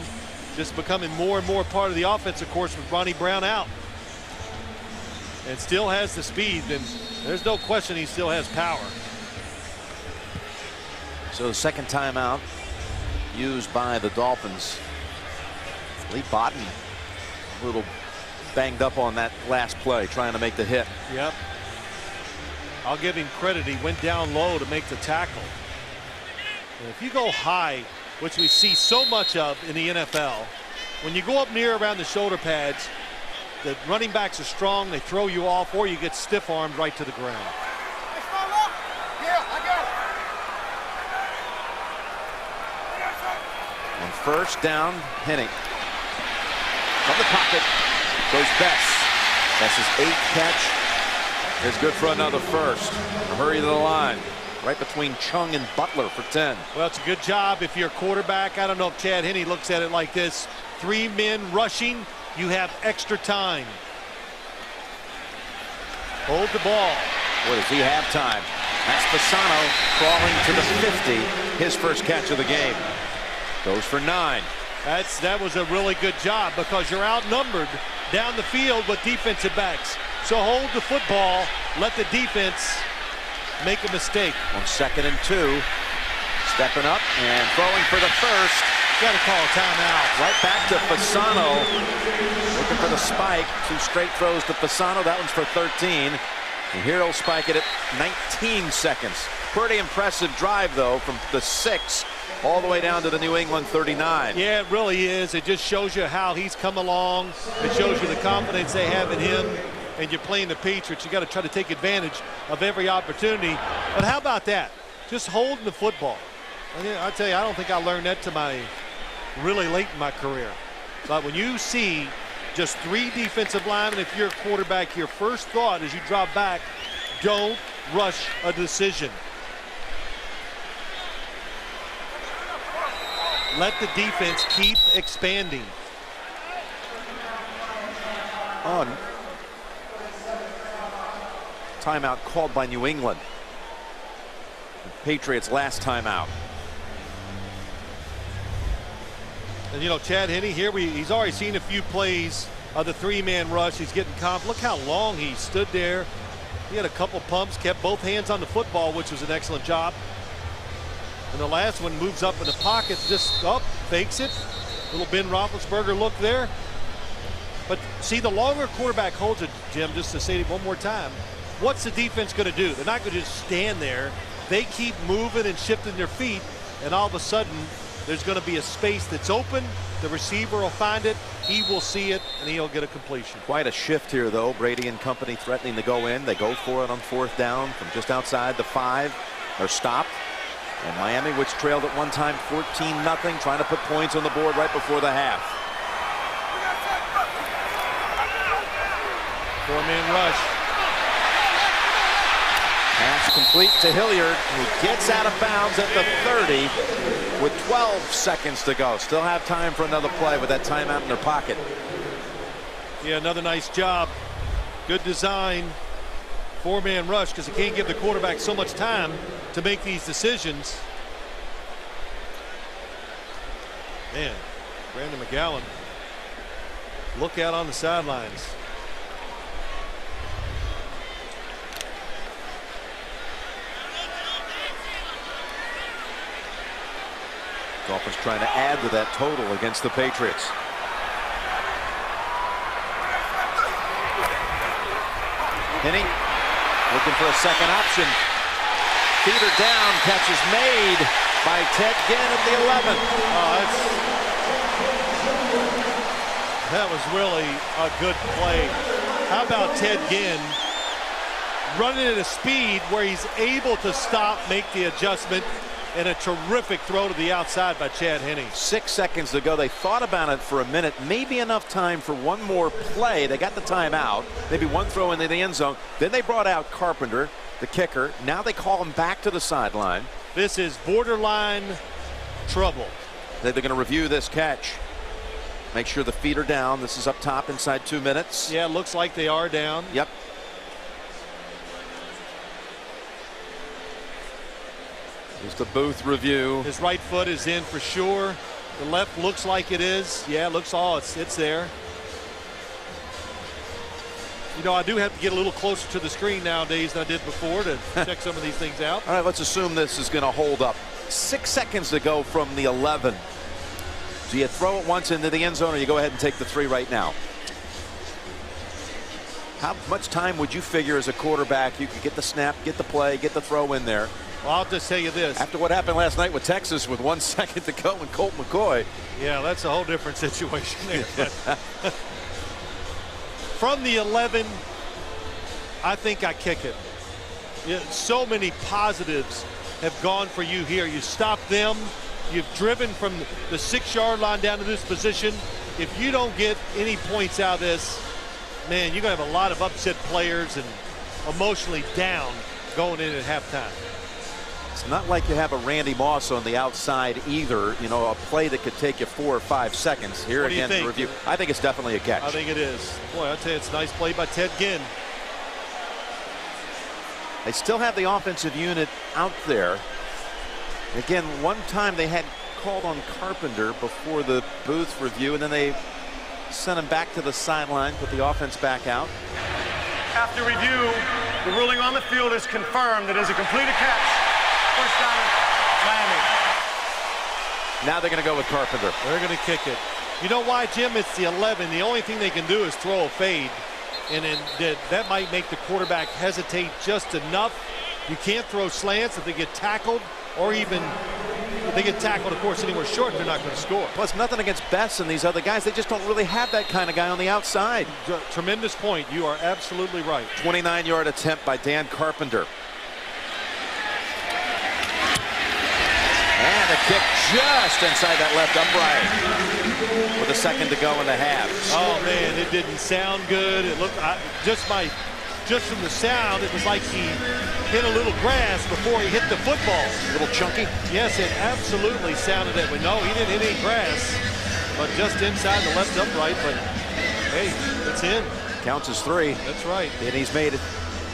just becoming more and more part of the offense, of course, with Ronnie Brown out. And still has the speed, and there's no question he still has power. So the second timeout used by the Dolphins. Lee Botton a little banged up on that last play, trying to make the hit. Yep. I'll give him credit. He went down low to make the tackle. And if you go high, which we see so much of in the NFL, when you go up near around the shoulder pads, the running backs are strong. They throw you off, or you get stiff-armed right to the ground. On first down, Henney from the pocket goes Bess. Bess's 8th catch is good for another first. Hurry to the line. Right between Chung and Butler for 10. Well, it's a good job if you're a quarterback. I don't know if Chad Henney looks at it like this. 3 men rushing, you have extra time. Hold the ball. Boy, does he have time. That's Fasano crawling to the 50. His first catch of the game. Goes for 9. That was a really good job, because you're outnumbered down the field with defensive backs. So hold the football, let the defense make a mistake. On 2nd and 2, stepping up and throwing for the first. Got to call a timeout. Right back to Fasano, looking for the spike. 2 straight throws to Fasano. That one's for 13. And here he'll spike it at 19 seconds. Pretty impressive drive, though, from the 6 all the way down to the New England 39. Yeah, it really is. It just shows you how he's come along. It shows you the confidence they have in him. And you're playing the Patriots, you got to try to take advantage of every opportunity. But how about that? Just holding the football. I tell you, I don't think I learned that to my really late in my career. But when you see just 3 defensive linemen, if you're a quarterback, your first thought as you drop back, don't rush a decision. Let the defense keep expanding. On. Timeout called by New England. The Patriots' last timeout. And you know, Chad Henne here, he's already seen a few plays of the 3-man rush. He's getting confident. Look how long he stood there. He had a couple pumps, kept both hands on the football, which was an excellent job. And the last one moves up in the pocket, just up, fakes it. Little Ben Roethlisberger look there. But see, the longer a quarterback holds it, Jim, just to say it one more time, what's the defense going to do? They're not going to just stand there. They keep moving and shifting their feet, and all of a sudden, there's going to be a space that's open. The receiver will find it. He will see it, and he'll get a completion. Quite a shift here, though. Brady and company threatening to go in. They go for it on 4th down from just outside the 5. They're stopped. And Miami, which trailed at one time 14-0, trying to put points on the board right before the half. 4-man rush. Pass complete to Hilliard, who gets out of bounds at the 30 with 12 seconds to go. Still have time for another play with that timeout in their pocket. Yeah, another nice job. Good design. 4-man rush, because it can't give the quarterback so much time to make these decisions. Man, Brandon McGowan, look out on the sidelines. Dolphins trying to add to that total against the Patriots. Henne looking for a second option. Feeder down, catch is made by Ted Ginn at the 11. Oh, that was really a good play. How about Ted Ginn running at a speed where he's able to stop, make the adjustment, and a terrific throw to the outside by Chad Henne. 6 seconds to go. They thought about it for a minute. Maybe enough time for one more play. They got the timeout. Maybe one throw into the end zone. Then they brought out Carpenter, the kicker. Now they call him back to the sideline. This is borderline trouble. They're going to review this catch. Make sure the feet are down. This is up top inside 2 minutes. Yeah, it looks like they are down. Yep. Just a booth review. His right foot is in for sure. The left looks like it is. Yeah, it looks it's there. You know, I do have to get a little closer to the screen nowadays than I did before to check some of these things out. All right, let's assume this is going to hold up. 6 seconds to go from the 11. Do you throw it once into the end zone, or you go ahead and take the 3 right now? How much time would you figure as a quarterback you could get the snap, get the play, get the throw in there? Well, I'll just tell you this. After what happened last night with Texas with 1 second to go and Colt McCoy. Yeah, that's a whole different situation there. From the 11, I think I kick it. Yeah, so many positives have gone for you here. You stopped them. You've driven from the 6-yard line down to this position. If you don't get any points out of this, man, you're going to have a lot of upset players and emotionally down going in at halftime. It's not like you have a Randy Moss on the outside either. You know, a play that could take you 4 or 5 seconds. Here again, the review. I think it's definitely a catch. I think it is. Boy, I'll tell you, it's a nice play by Ted Ginn. They still have the offensive unit out there. Again, one time they had called on Carpenter before the booth review, and then they sent him back to the sideline, put the offense back out. After review, the ruling on the field is confirmed. It is a completed catch. First down, Miami. Now they're going to go with Carpenter. They're going to kick it. You know why, Jim? It's the 11. The only thing they can do is throw a fade. And then that might make the quarterback hesitate just enough. You can't throw slants if they get tackled or even if they get tackled, of course, anywhere short, they're not going to score. Plus, nothing against Bess and these other guys. They just don't really have that kind of guy on the outside. Tremendous point. You are absolutely right. 29-yard attempt by Dan Carpenter. And a kick just inside that left upright with a second to go in the half. Oh, man, it didn't sound good. It looked, just from the sound, it was like he hit a little grass before he hit the football. A little chunky? Yes, it absolutely sounded that way. No, he didn't hit any grass, but just inside the left upright. But, hey, it's in. Counts as 3. That's right. And he's made it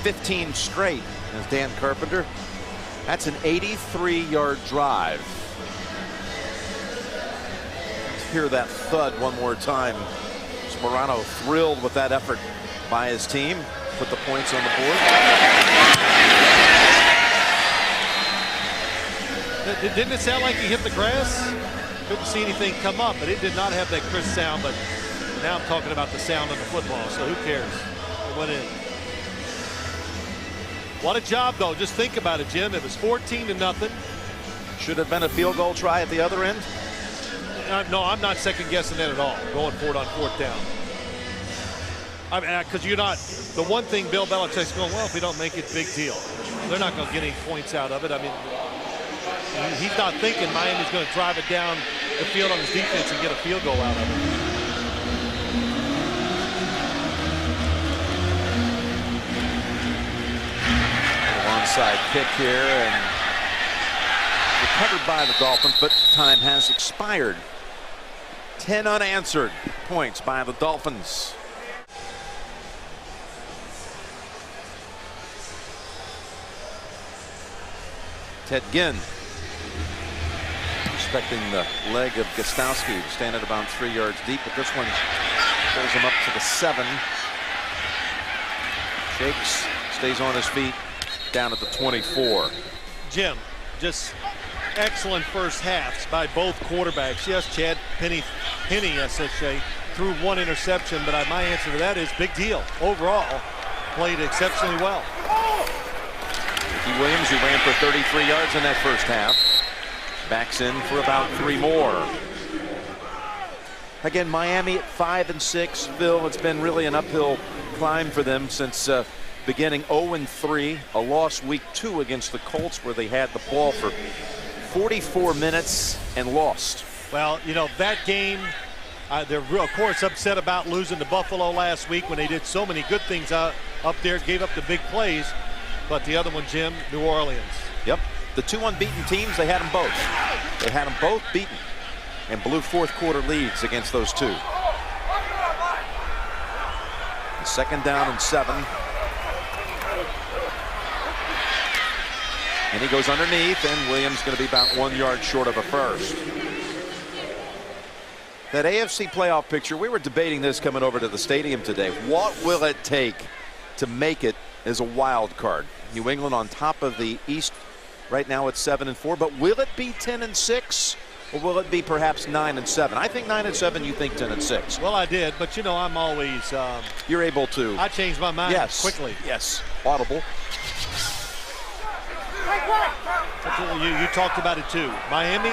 15 straight as Dan Carpenter. That's an 83-yard drive. Let's hear that thud one more time. Sperano thrilled with that effort by his team. Put the points on the board. Didn't it sound like he hit the grass? Couldn't see anything come up, but it did not have that crisp sound. But now I'm talking about the sound of the football, so who cares? It went in. What a job, though. Just think about it, Jim. It was 14-0. Should have been a field goal try at the other end. No, I'm not second guessing that at all. Going for it on 4th down. I mean, because you're not. The one thing Bill Belichick's going, well, if we don't make it, big deal. They're not going to get any points out of it. I mean, he's not thinking Miami's going to drive it down the field on his defense and get a field goal out of it. Onside kick here and recovered by the Dolphins, but time has expired. 10 unanswered points by the Dolphins. Ted Ginn expecting the leg of Gostowski to stand at about 3 yards deep, but this one pulls him up to the 7. Shakes, stays on his feet, down at the 24. Jim, just excellent first halves by both quarterbacks. Yes, Chad Penny, SSA, threw 1 interception, but my answer to that is big deal. Overall, played exceptionally well. Ricky Williams, who ran for 33 yards in that first half, backs in for about 3 more. Again, Miami at 5-6. Phil, it's been really an uphill climb for them since beginning 0-3, a loss week 2 against the Colts where they had the ball for 44 minutes and lost. Well, you know, that game, they're of course upset about losing to Buffalo last week when they did so many good things up there, gave up the big plays. But the other one, Jim, New Orleans. Yep, the 2 unbeaten teams, they had them both. They had them both beaten and blew 4th quarter leads against those 2. The 2nd down and 7. And he goes underneath, and Williams going to be about 1 yard short of a first. That AFC playoff picture, we were debating this coming over to the stadium today. What will it take to make it as a wild card? New England on top of the East right now at 7-4, but will it be 10-6 or will it be perhaps 9-7? I think 9-7. You think 10-6? Well, I did, but you know, I'm always. You're able to. I changed my mind quickly. Yes, audible. You talked about it too. Miami,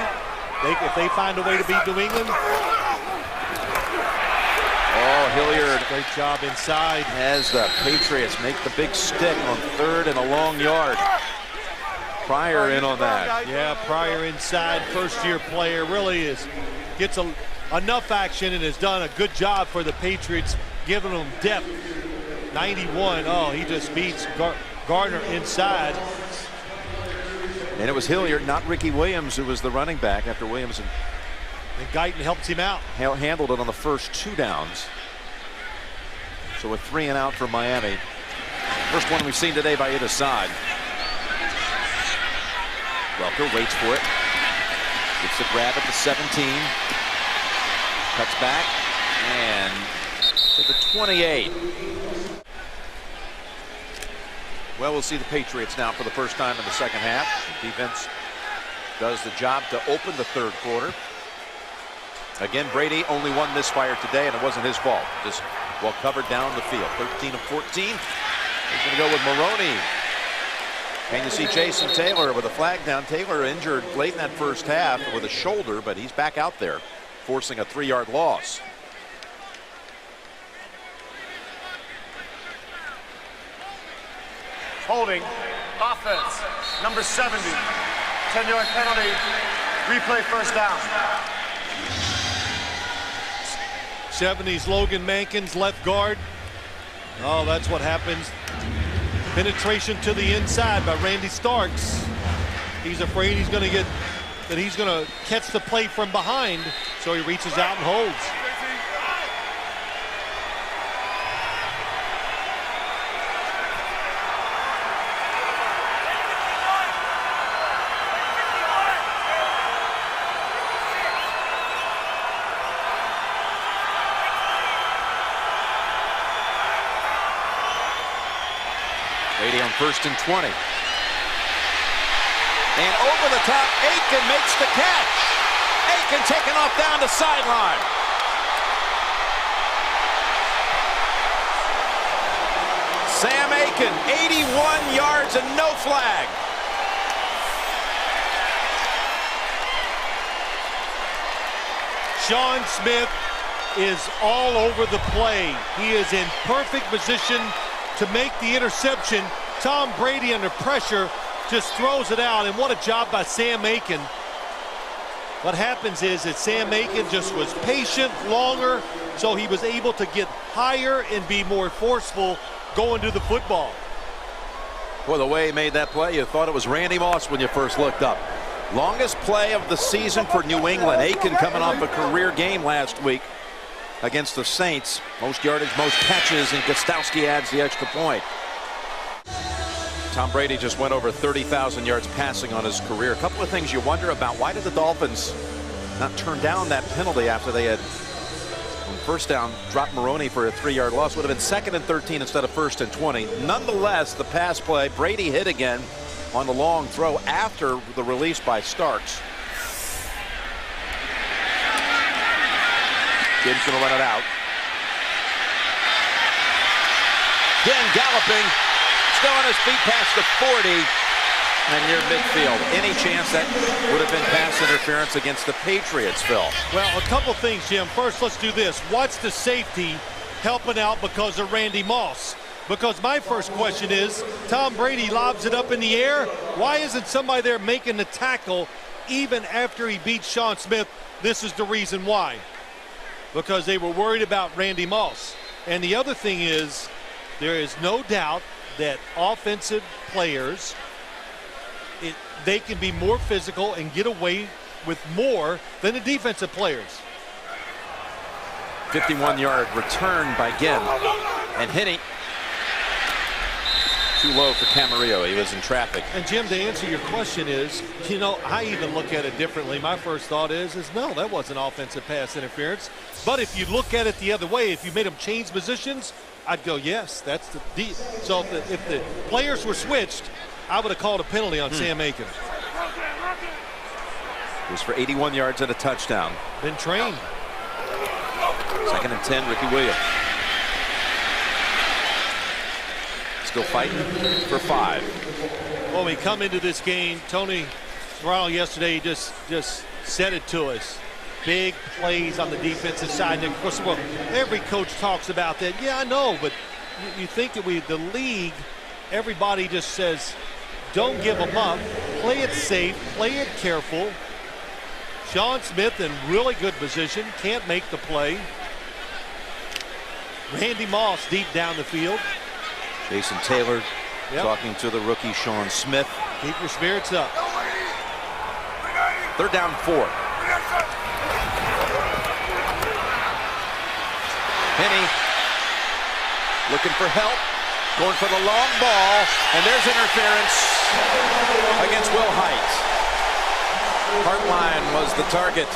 if they find a way to beat New England. Oh, Hilliard. Great job inside. As the Patriots make the big stick on 3rd and a long yard. Pryor in on that. Yeah, Pryor inside, first-year player, really gets enough action and has done a good job for the Patriots, giving them depth. 91, oh, he just beats Gardner inside. And it was Hilliard, not Ricky Williams, who was the running back after Williams and Guyton helps him out. Handled it on the first 2 downs. So a 3 and out for Miami. First one we've seen today by either side. Welker waits for it. Gets the grab at the 17. Cuts back and to the 28. Well, we'll see the Patriots now for the first time in the second half. The defense does the job to open the 3rd quarter. Again, Brady only 1 misfire today, and it wasn't his fault. Just well covered down the field. 13 of 14. He's going to go with Maroney And you see Jason Taylor with a flag down. Taylor injured late in that first half with a shoulder, but he's back out there, forcing a 3-yard loss. Holding, offense, number 70, 10-yard penalty, replay first down. 70's Logan Mankins, left guard. Oh, that's what happens. Penetration to the inside by Randy Starks. He's afraid he's going to catch the play from behind, so he reaches out and holds. Brady on 1st and 20. And over the top, Aiken makes the catch. Aiken taken off down the sideline. Sam Aiken, 81 yards and no flag. Sean Smith is all over the play. He is in perfect position to make the interception. Tom Brady under pressure just throws it out, and what a job by Sam Aiken. What happens is that Sam Aiken just was patient longer, so he was able to get higher and be more forceful going to the football. Well, the way he made that play, you thought it was Randy Moss when you first looked up. Longest play of the season for New England. Aiken coming off a career game last week against the Saints. Most yardage, most catches, and Gostowski adds the extra point. Tom Brady just went over 30,000 yards passing on his career. A couple of things you wonder about. Why did the Dolphins not turn down that penalty after they had, on first down, dropped Maroney for a 3-yard loss? Would have been 2nd and 13 instead of 1st and 20. Nonetheless, the pass play, Brady hit again on the long throw after the release by Starks. Gibbs going to run it out. Again, galloping. Still on his feet past the 40 and near midfield. Any chance that would have been pass interference against the Patriots, Phil? Well, a couple things, Jim. First, let's do this. What's the safety helping out because of Randy Moss? Because my first question is, Tom Brady lobs it up in the air. Why isn't somebody there making the tackle even after he beats Sean Smith? This is the reason why. Because they were worried about Randy Moss. And the other thing is, there is no doubt that offensive players, they can be more physical and get away with more than the defensive players. 51-yard return by Ginn. And Hinney, too low for Camarillo. He was in traffic. And Jim, to answer your question is, you know, I even look at it differently. My first thought is no, that wasn't offensive pass interference. But if you look at it the other way, if you made them change positions, I'd go, yes, that's the deep. So if the players were switched, I would have called a penalty on Sam Aiken. It was for 81 yards and a touchdown. Been trained. 2nd and 10, Ricky Williams. Still fighting for 5. When we come into this game, Tony Sproul yesterday just said it to us. Big plays on the defensive side. And of course, well, every coach talks about that. Yeah, I know, but you think that the league, everybody just says, don't give them up. Play it safe. Play it careful. Sean Smith in really good position. Can't make the play. Randy Moss deep down the field. Jason Taylor talking to the rookie Sean Smith. Keep your spirits up. 3rd down 4. Penny looking for help, going for the long ball, and there's interference against Will Height. Hartline was the target.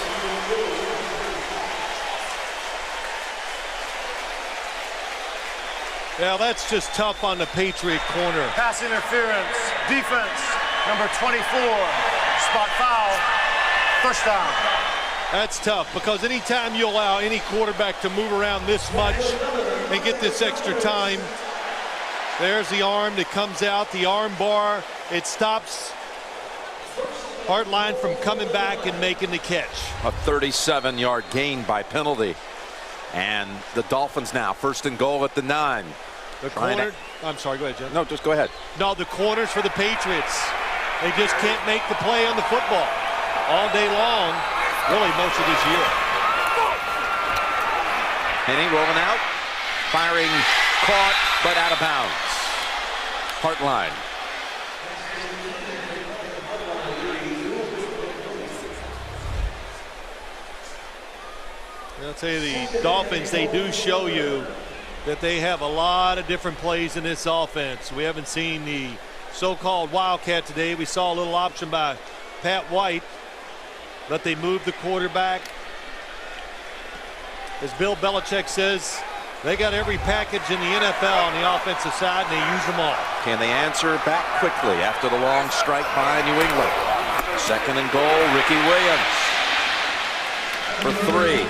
Well, that's just tough on the Patriot corner. Pass interference, defense, number 24, spot foul, first down. That's tough because anytime you allow any quarterback to move around this much and get this extra time, there's the arm that comes out, the arm bar. it stops Hartline from coming back and making the catch. A 37-yard gain by penalty. And the Dolphins now first and goal at the 9. The corner. I'm sorry, go ahead, Jim. No, just go ahead. No, the corners for the Patriots. They just can't make the play on the football all day long, really most of this year. Penny rolling out, firing, caught, but out of bounds. Hartline. I'll tell you, the Dolphins, they do show you that they have a lot of different plays in this offense. We haven't seen the so-called Wildcat today. We saw a little option by Pat White, but they moved the quarterback. As Bill Belichick says, they got every package in the NFL on the offensive side, and they use them all. Can they answer back quickly after the long strike by New England? Second and goal, Ricky Williams for 3.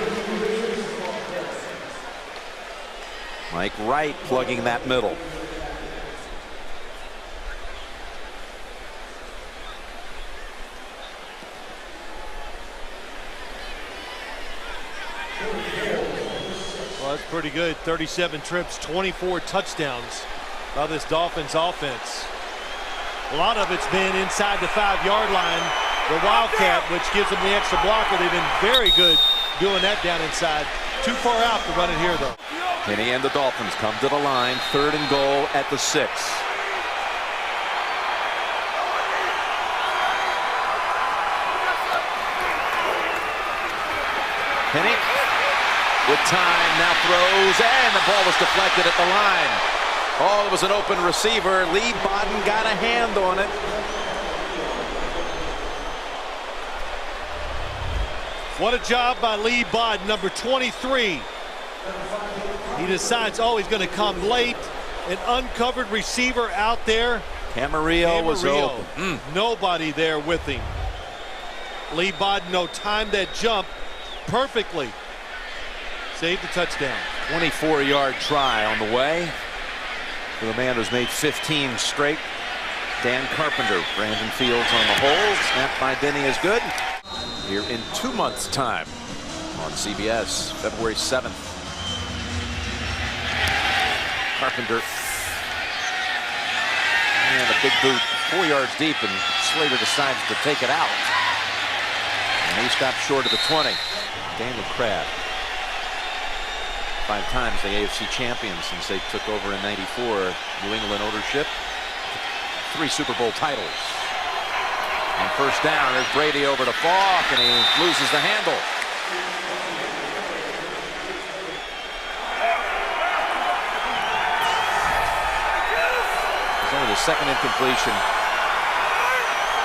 Mike Wright plugging that middle. Well, that's pretty good. 37 trips, 24 touchdowns by this Dolphins offense. A lot of it's been inside the 5-yard line. The Wildcat, which gives them the extra blocker. They've been very good doing that down inside. Too far out to run it here, though. Penny and the Dolphins come to the line. Third and goal at the 6. Penny with time now throws, and the ball was deflected at the line. Oh, it was an open receiver. Lee Bodden got a hand on it. What a job by Lee Bodden, number 23. He decides, oh, he's going to come late. An uncovered receiver out there. Camarillo was open. Nobody there with him. Lee Bodden timed that jump perfectly. Saved the touchdown. 24-yard try on the way for the man who's made 15 straight. Dan Carpenter. Brandon Fields on the hold. Snap by Denny is good. Here in 2 months' time on CBS, February 7th. Carpenter. And a big boot 4 yards deep, and Slater decides to take it out. And he stopped short of the 20. Daniel Crabb. 5 times the AFC champions since they took over in '94. New England ownership. 3 Super Bowl titles. On first down, there's Brady over to Falk, and he loses the handle. It's only the second incompletion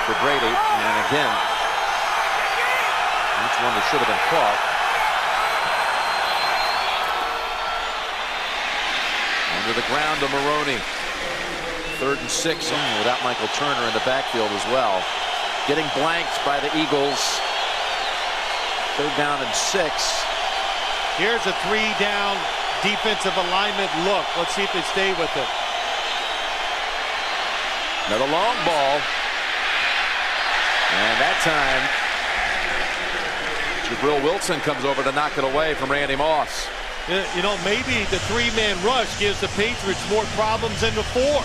for Brady, and again, each one that should have been caught. Under the ground to Maroney. 3rd and 6 without Michael Turner in the backfield as well. Getting blanked by the Eagles. 3rd down and 6. Here's a 3-down defensive alignment look. Let's see if they stay with it. Another long ball. And that time, Jabril Wilson comes over to knock it away from Randy Moss. You know, maybe the 3-man rush gives the Patriots more problems than before,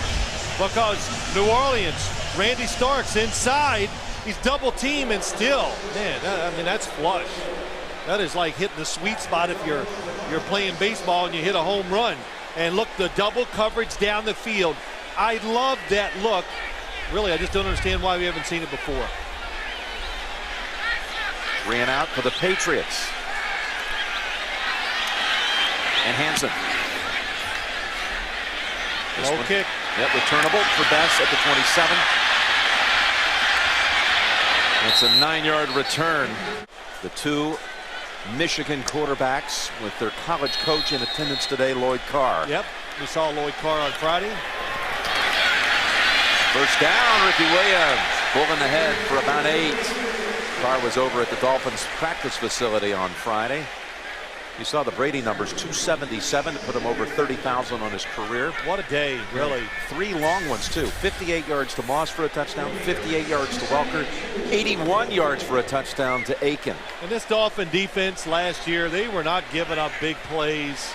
because New Orleans, Randy Starks inside, he's double team, and still, man, I mean, that's flush. That is like hitting the sweet spot if you're playing baseball and you hit a home run. And look, the double coverage down the field. I love that look. Really, I just don't understand why we haven't seen it before. 3 and out for the Patriots. And Hansen. Low kick. Yep, returnable for Bess at the 27. It's a 9-yard return. The 2 Michigan quarterbacks with their college coach in attendance today, Lloyd Carr. Yep, we saw Lloyd Carr on Friday. First down, Ricky Williams. Bull in the head for about 8. Carr was over at the Dolphins practice facility on Friday. You saw the Brady numbers, 277 to put him over 30,000 on his career. What a day, really. 3 long ones, too. 58 yards to Moss for a touchdown, 58 yards to Welker, 81 yards for a touchdown to Aiken. And this Dolphin defense last year, they were not giving up big plays.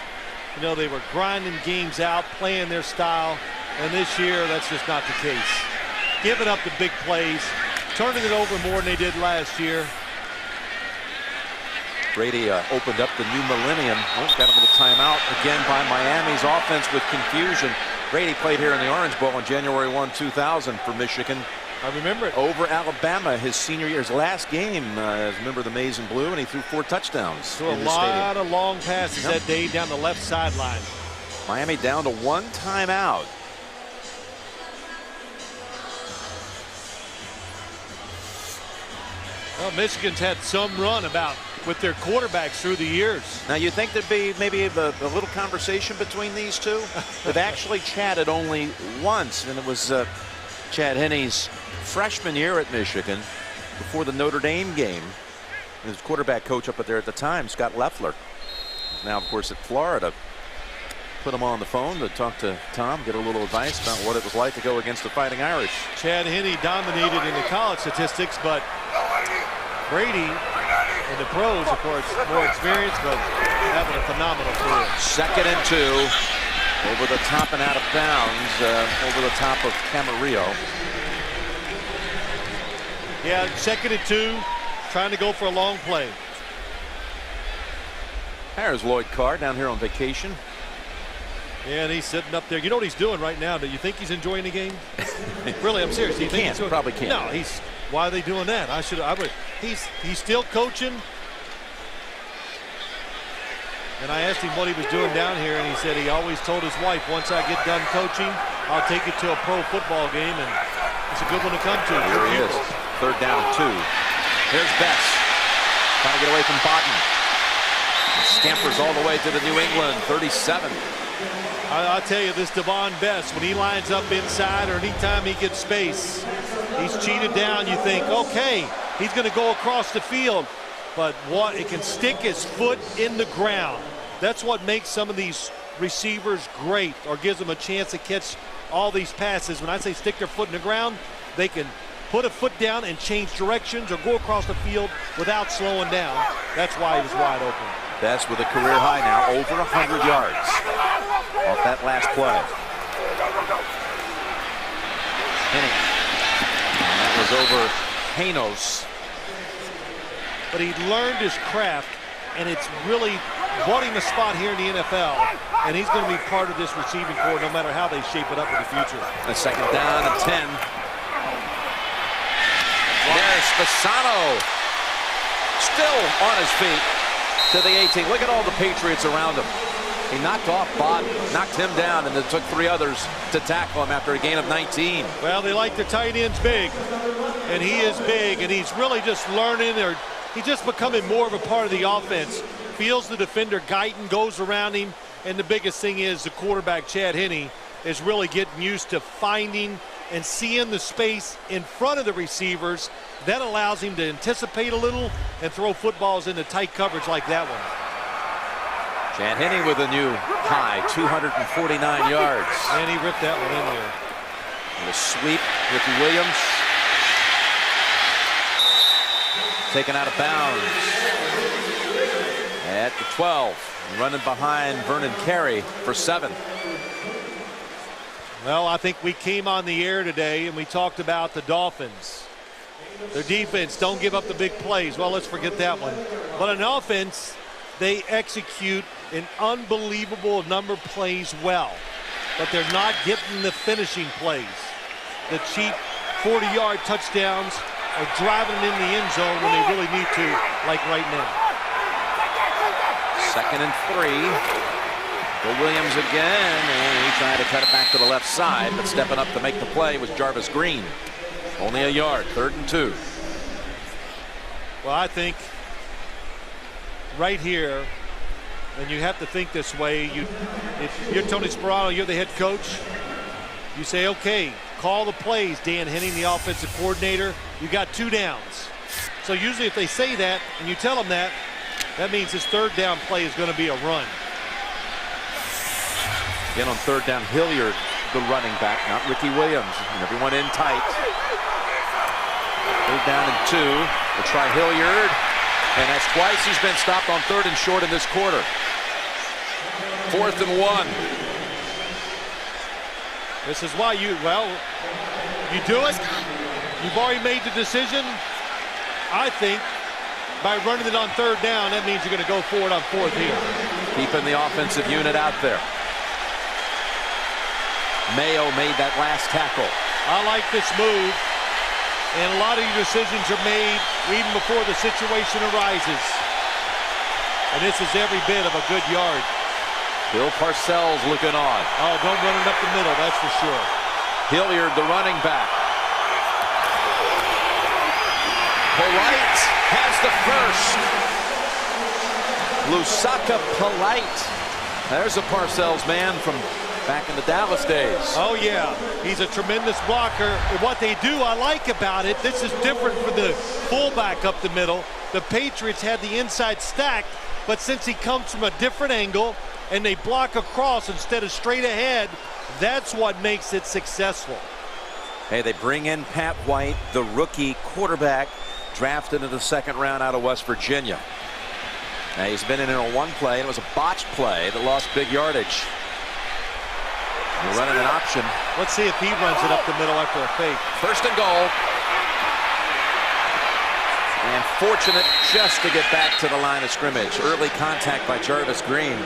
You know, they were grinding games out, playing their style. And this year, that's just not the case. Giving up the big plays, turning it over more than they did last year. Brady opened up the new millennium. Oh, got a little timeout again by Miami's offense with confusion. Brady played here in the Orange Bowl on January 1, 2000 for Michigan. I remember it. Over Alabama his senior year, his last game as a member of the Maize and Blue, and he threw 4 touchdowns. So a lot of long passes that day down the left sideline. Miami down to 1 timeout. Well, Michigan's had some run about with their quarterbacks through the years. Now you think there'd be maybe a little conversation between these two? They've actually chatted only once, and it was Chad Henne's freshman year at Michigan before the Notre Dame game. His quarterback coach up there at the time, Scott Loeffler, now of course at Florida, put him on the phone to talk to Tom, get a little advice about what it was like to go against the Fighting Irish. Chad Henne dominated in the college statistics, but Brady in the pros, of course, more experience, but having a phenomenal career. 2nd and 2, over the top and out of bounds, over the top of Camarillo. Yeah, 2nd and 2, trying to go for a long play. There's Lloyd Carr down here on vacation. Yeah, and he's sitting up there. You know what he's doing right now? Do you think he's enjoying the game? Really, I'm serious. Do you think he's probably can't. No, he's. Why are they doing that? I would. He's still coaching. And I asked him what he was doing down here, and he said he always told his wife, once I get done coaching, I'll take you to a pro football game, and it's a good one to come to. Here he is. 3rd down and 2. Here's Bess. Trying to get away from Bodden. Scampers all the way to the New England 37. I'll tell you, this Devon Bess, when he lines up inside or anytime he gets space, he's cheated down. You think, okay, he's going to go across the field. But what, it can stick his foot in the ground. That's what makes some of these receivers great, or gives them a chance to catch all these passes. When I say stick their foot in the ground, they can put a foot down and change directions or go across the field without slowing down. That's why he was wide open. Bess with a career high now, over 100 yards off that last play. Henning. And that was over Hanos. But he learned his craft, and it's really bought him a spot here in the NFL, and he's going to be part of this receiving corps no matter how they shape it up in the future. A 2nd down and 10. There's Fasano, still on his feet to the 18. Look at all the Patriots around him. He knocked off Bodden, knocked him down, and it took 3 others to tackle him after a gain of 19. Well, they like the tight ends big, and he is big, and he's really just learning, or he's just becoming more of a part of the offense. Feels the defender, Guyton goes around him, and the biggest thing is the quarterback, Chad Henne, is really getting used to finding and seeing the space in front of the receivers. That allows him to anticipate a little and throw footballs into tight coverage like that one. Chad Henne with a new high, 249 yards. And he ripped that one in there. And a sweep, Ricky Williams. Taken out of bounds at the 12. Running behind Vernon Carey for 7. Well, I think we came on the air today and we talked about the Dolphins. Their defense, don't give up the big plays. Well, let's forget that one. But on offense, they execute an unbelievable number of plays well. But they're not getting the finishing plays. The cheap 40-yard touchdowns are driving it in the end zone when they really need to, like right now. 2nd and 3. Bill Williams again, and he tried to cut it back to the left side, but stepping up to make the play was Jarvis Green. Only a yard, 3rd and 2. Well, I think right here, and you have to think this way, if you're Tony Sparano, you're the head coach, you say, okay, call the plays, Dan Henning, the offensive coordinator, you got 2 downs. So usually if they say that and you tell them that, That means his third down play is going to be a run. Again on third down, Hilliard, the running back, not Ricky Williams. And everyone in tight. Third down and 2. We'll try Hilliard. And that's twice he's been stopped on third and short in this quarter. 4th and 1. This is why you do it. You've already made the decision. I think by running it on third down, that means you're going to go for it on fourth here. Keeping the offensive unit out there. Mayo made that last tackle. I like this move. And a lot of your decisions are made even before the situation arises. And this is every bit of a good yard. Bill Parcells looking on. Oh, don't run it up the middle, that's for sure. Hilliard, the running back. Polite has the first. Lusaka Polite. There's a Parcells man from back in the Dallas days. Oh, yeah. He's a tremendous blocker. And what they do, I like about it, this is different for the fullback up the middle. The Patriots had the inside stacked, but since he comes from a different angle and they block across instead of straight ahead, that's what makes it successful. Hey, they bring in Pat White, the rookie quarterback, drafted in the 2nd round out of West Virginia. Now, he's been in a one play, and it was a botched play that lost big yardage. We're running an option. Let's see if he runs it up the middle after a fake. 1st and goal. And fortunate just to get back to the line of scrimmage. Early contact by Jarvis Green.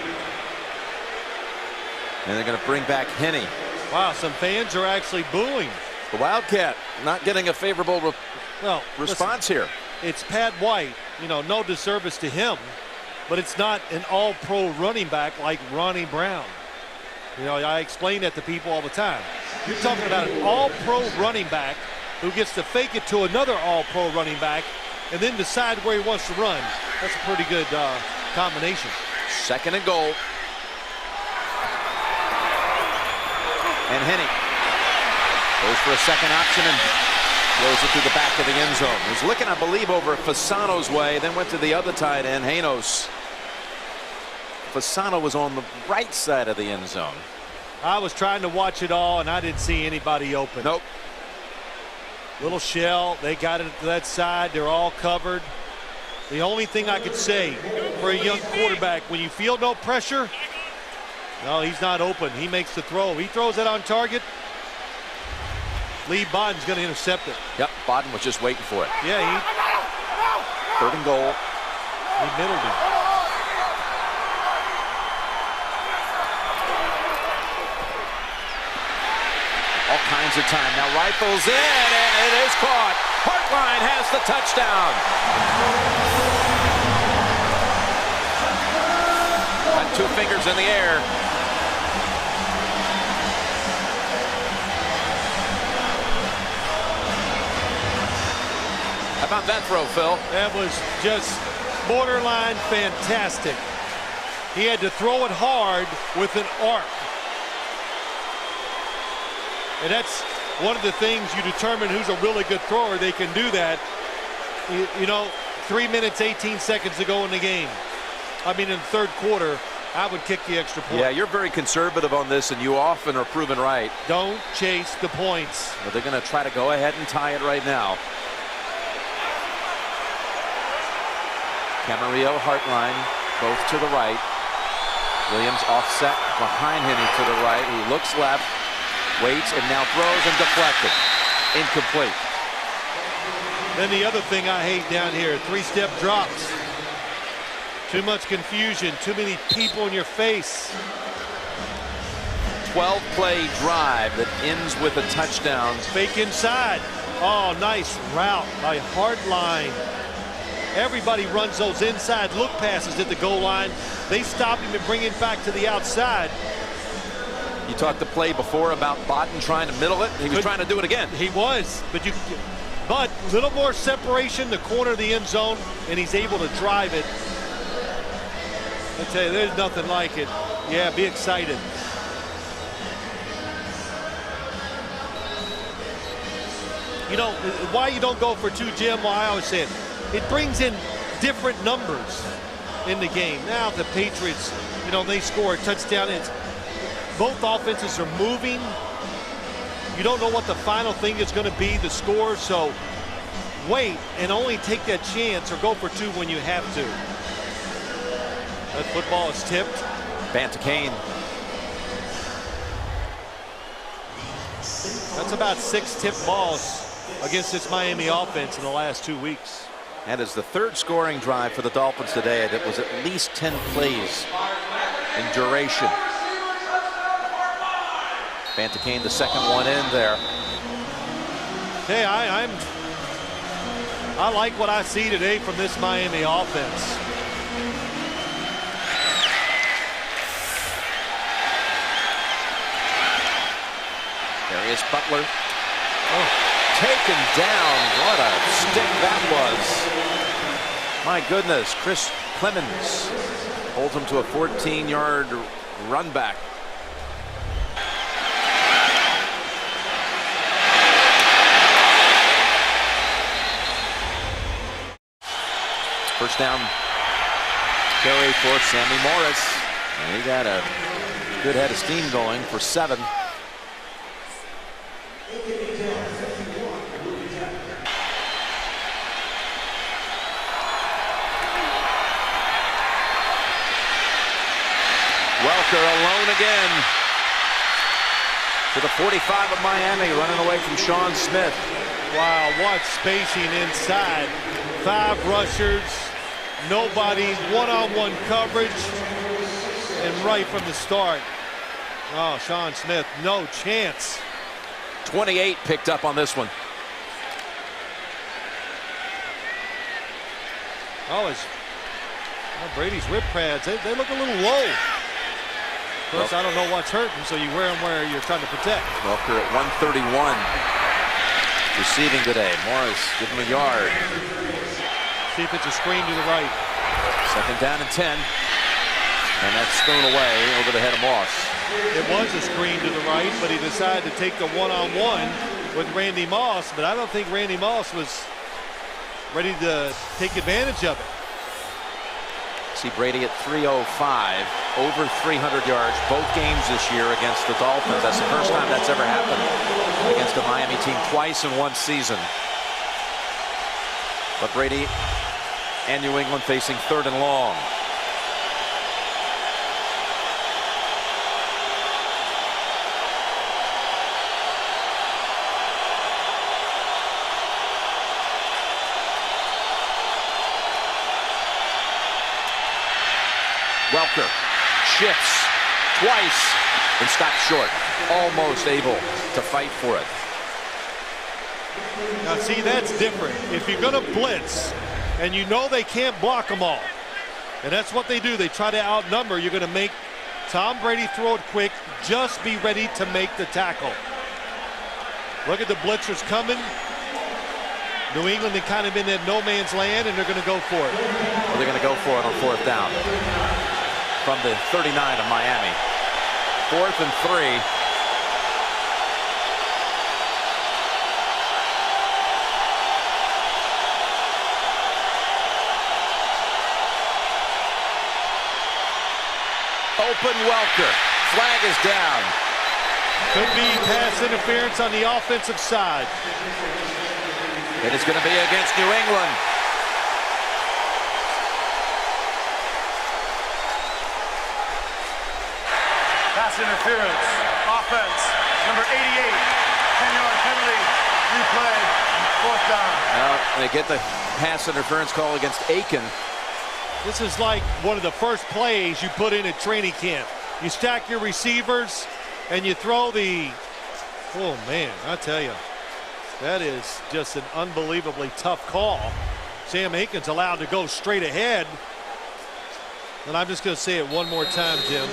And they're going to bring back Henney. Wow, some fans are actually booing. The Wildcat not getting a favorable response here. It's Pat White. You know, no disservice to him. But it's not an all-pro running back like Ronnie Brown. You know, I explain that to people all the time. You're talking about an all-pro running back who gets to fake it to another all-pro running back and then decide where he wants to run. That's a pretty good combination. 2nd and goal. And Henney goes for a second option and throws it through the back of the end zone. He was looking, I believe, over Fasano's way, then went to the other tight end, Janos. Fasano was on the right side of the end zone. I was trying to watch it all, and I didn't see anybody open. Nope. Little shell. They got it to that side. They're all covered. The only thing I could say for a young quarterback, when you feel no pressure, no, he's not open. He makes the throw. He throws it on target. Lee Bodden's going to intercept it. Yep, Bodden was just waiting for it. Yeah, 3rd and goal. He middled him. All kinds of time. Now rifles in, and it is caught. Hartline has the touchdown. Got 2 fingers in the air. How about that throw, Phil? That was just borderline fantastic. He had to throw it hard with an arc. And that's one of the things you determine who's a really good thrower. They can do that. You know, 3 minutes, 18 seconds to go in the game. I mean, in the 3rd quarter, I would kick the extra point. Yeah, you're very conservative on this, and you often are proven right. Don't chase the points. But they're going to try to go ahead and tie it right now. Camarillo, Hartline, both to the right. Williams offset behind Henney to the right. He looks left. Waits and now throws and deflected. Incomplete. Then the other thing I hate down here, 3-step drops. Too much confusion, too many people in your face. 12-play drive that ends with a touchdown. Fake inside. Oh, nice route by Hartline. Everybody runs those inside look passes at the goal line. They stop him and bring him back to the outside. You talked the play before about Bodden trying to middle it. He was trying to do it again. He was, but a little more separation, the corner of the end zone, and he's able to drive it. I tell you, there's nothing like it. Yeah, be excited. You know, why you don't go for 2, Jim? Well, I always say it. It brings in different numbers. in the game. Now the Patriots, you know, they score a touchdown. It's both offenses are moving. You don't know what the final thing is going to be, the score, so wait and only take that chance or go for two when you have to. That football is tipped. Bantakane. That's about 6 tipped balls against this Miami offense in the last 2 weeks. That is the third scoring drive for the Dolphins today that was at least 10 plays in duration. Bantakane, the second one in there. Hey, I like what I see today from this Miami offense. Darius Butler. Oh, taken down. What a stick that was. My goodness, Chris Clemens holds him to a 14-yard run back. First down carry for Sammy Morris. And he got a good head of steam going for 7. Welker alone again to the 45 of Miami, running away from Sean Smith. Wow, what spacing inside. 5 rushers, nobody, one-on-one coverage, and right from the start. Oh, Sean Smith, no chance. 28 picked up on this one. Oh, Brady's rib pads, they look a little low. Of course, I don't know what's hurting, so you wear them where you're trying to protect. Welker at 131 receiving today. Morris give him a yard. See if it's a screen to the right. Second down and 10. And that's thrown away over the head of Moss. It was a screen to the right, but he decided to take the one-on-one with Randy Moss. But I don't think Randy Moss was ready to take advantage of it. See Brady at 305, over 300 yards both games this year against the Dolphins. That's the first time that's ever happened against a Miami team twice in one season. But Brady and New England facing 3rd and long. Welker shifts twice and stops short. Almost able to fight for it. Now see, that's different. If you're going to blitz and you know they can't block them all, and that's what they do, they try to outnumber, you're going to make Tom Brady throw it quick. Just be ready to make the tackle. Look at the blitzers coming. New England, they kind of in that no man's land, and they're going to go for it. Well, they're going to go for it on 4th down from the 39 of Miami. 4th and 3. Open Welker. Flag is down. Could be pass interference on the offensive side. It is going to be against New England. Pass interference. Offense. Number 88. 10-yard penalty. Replay. 4th down. They get the pass interference call against Aiken. This is like one of the first plays you put in at training camp. You stack your receivers and you throw the, oh man, I tell you, that is just an unbelievably tough call. Sam Aiken's allowed to go straight ahead. And I'm just going to say it one more time, Jim.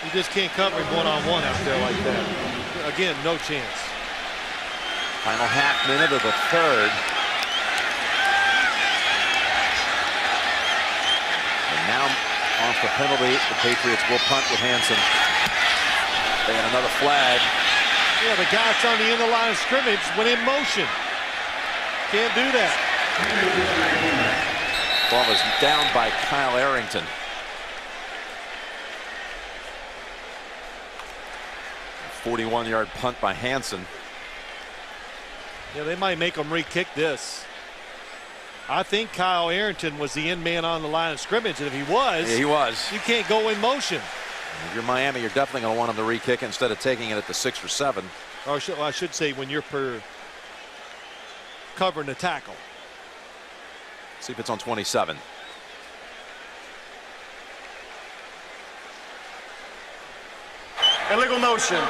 You just can't cover him one-on-one out there like that. Again, no chance. Final half minute of the 3rd. And now off the penalty, the Patriots will punt with Hansen. They got another flag. Yeah, the guy that's on the end of the line of scrimmage went in motion. Can't do that. Ball is down by Kyle Arrington. A 41-yard punt by Hansen. Yeah, they might make him re-kick this. I think Kyle Arrington was the end man on the line of scrimmage, and if he was, yeah, he was. You can't go in motion. If you're Miami, you're definitely going to want him to re-kick instead of taking it at the 6 or 7. Or I should say when you're covering the tackle. See if it's on 27. Illegal motion.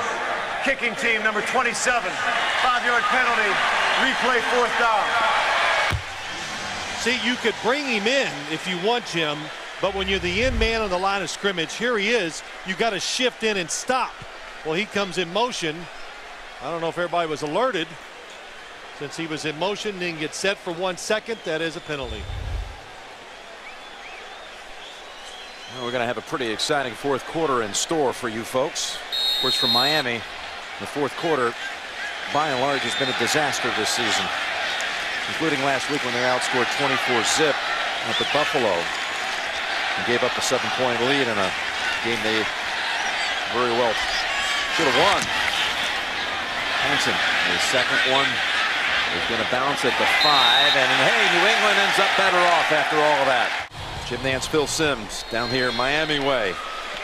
Kicking team number 27. 5-yard penalty. Replay 4th down. See, you could bring him in if you want, Jim, but when you're the end man on the line of scrimmage, here he is, you got to shift in and stop. Well, he comes in motion. I don't know if everybody was alerted. Since he was in motion, then gets set for 1 second, that is a penalty. Well, we're going to have a pretty exciting 4th quarter in store for you folks. Of course, for Miami, the 4th quarter, by and large, has been a disaster this season, including last week when they outscored 24-zip up at Buffalo and gave up a 7-point lead in a game they very well should have won. Hansen, his second one, is going to bounce at the 5, and hey, New England ends up better off after all of that. Jim Nance, Phil Simms down here Miami way.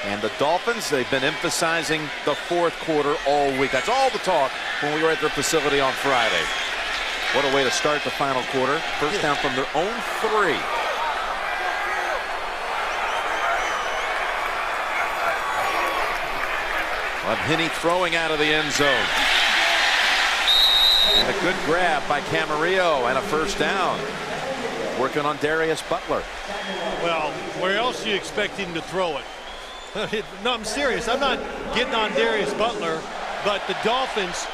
And the Dolphins, they've been emphasizing the 4th quarter all week. That's all the talk when we were at their facility on Friday. What a way to start the final quarter. First down from their own 3. Hinney throwing out of the end zone. And a good grab by Camarillo and a first down. Working on Darius Butler. Well, where else do you expect him to throw it? No, I'm serious. I'm not getting on Darius Butler, but the Dolphins,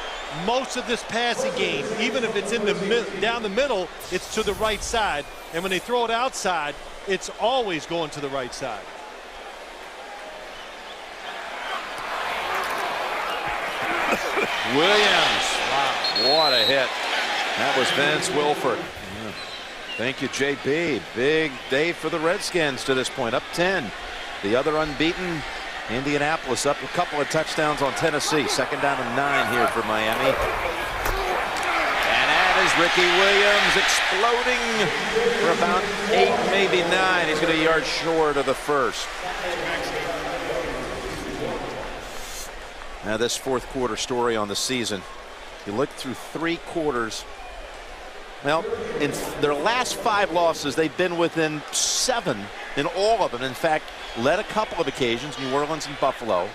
most of this passing game, even if it's in the down the middle, it's to the right side. And when they throw it outside, it's always going to the right side. Williams. Wow. What a hit. That was Vince Wilfork. Thank you, JB. Big day for the Redskins to this point. Up 10. The other unbeaten Indianapolis up a couple of touchdowns on Tennessee. 2nd down and 9 here for Miami. And that is Ricky Williams exploding for about 8, maybe 9. He's going to be yards short of the first. Now this 4th quarter story on the season. You look through 3 quarters. Well, in their last 5 losses, they've been within 7 in all of them. In fact, led a couple of occasions, New Orleans and Buffalo.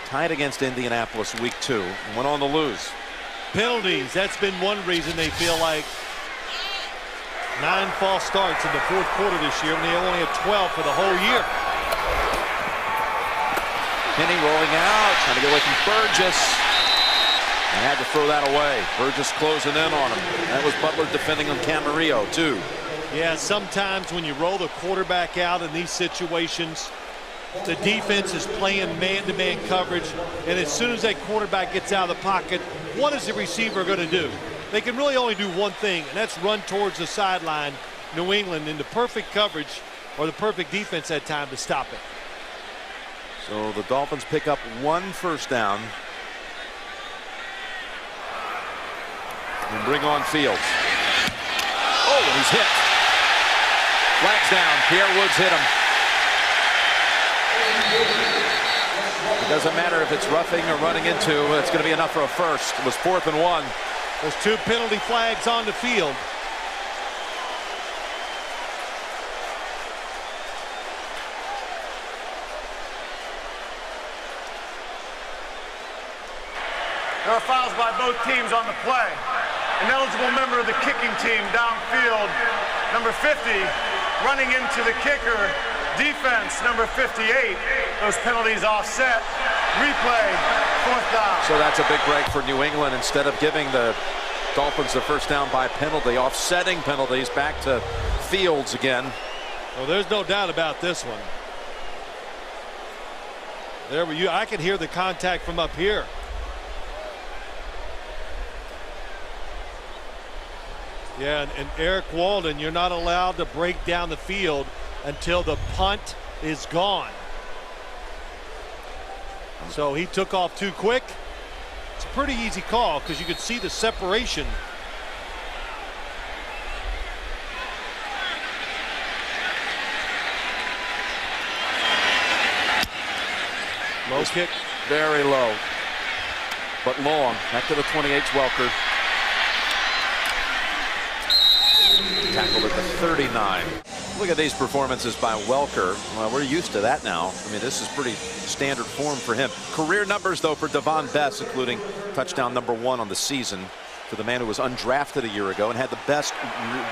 Tied against Indianapolis week 2 and went on to lose. Penalties, that's been one reason they feel like 9 false starts in the 4th quarter this year, and they only had 12 for the whole year. Penny rolling out, trying to get away from Burgess. And had to throw that away. Burgess closing in on him. That was Butler defending on Camarillo, too. Yeah, sometimes when you roll the quarterback out in these situations, the defense is playing man-to-man coverage, and as soon as that quarterback gets out of the pocket, what is the receiver going to do? They can really only do one thing, and that's run towards the sideline. New England in the perfect coverage or the perfect defense at time to stop it. So the Dolphins pick up 1 first down. And bring on Fields. Oh, and he's hit. Flags down. Pierre Woods hit him. It doesn't matter if it's roughing or running into. It's going to be enough for a first. It was 4th and 1. There's 2 penalty flags on the field. There are fouls by both teams on the play. An eligible member of the kicking team downfield, number 50, running into the kicker. Defense, number 58. Those penalties offset. Replay, 4th down. So that's a big break for New England. Instead of giving the Dolphins the first down by penalty, offsetting penalties, back to Fields again. Well, there's no doubt about this one. There were you. I could hear the contact from up here. Yeah, and Eric Walden, you're not allowed to break down the field until the punt is gone. So he took off too quick. It's a pretty easy call because you could see the separation. Low kick. Very low, but long. Back to the 28's Welker. Tackled at the 39. Look at these performances by Welker. Well, we're used to that now. I mean, this is pretty standard form for him. Career numbers, though, for Devon Best, including touchdown #1 on the season for the man who was undrafted a year ago and had the best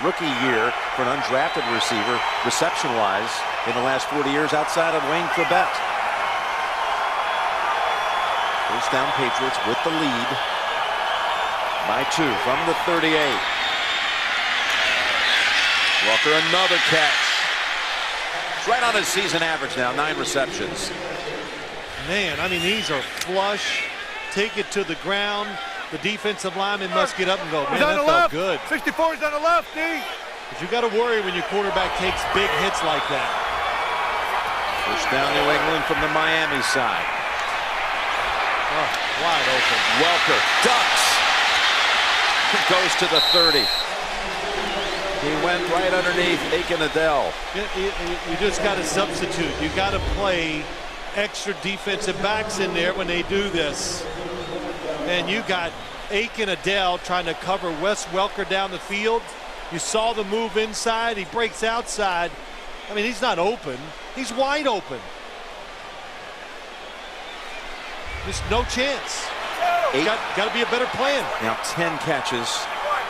rookie year for an undrafted receiver, reception-wise, in the last 40 years outside of Wayne Corbett. First down, Patriots with the lead by 2 from the 38. Walker, another catch. It's right on his season average now, 9 receptions. Man, I mean, these are flush. Take it to the ground. The defensive lineman must get up and go, man, that felt good. 64 is on the left, D. But you got to worry when your quarterback takes big hits like that. First down, New England from the Miami side. Oh, wide open. Welker ducks. Goes to the 30. He went right underneath Aiken Adele. You just got to substitute. You got to play extra defensive backs in there when they do this. And you got Aiken Adele trying to cover Wes Welker down the field. You saw the move inside. He breaks outside. I mean, he's not open. He's wide open. Just no chance. Got to be a better plan. Now 10 catches.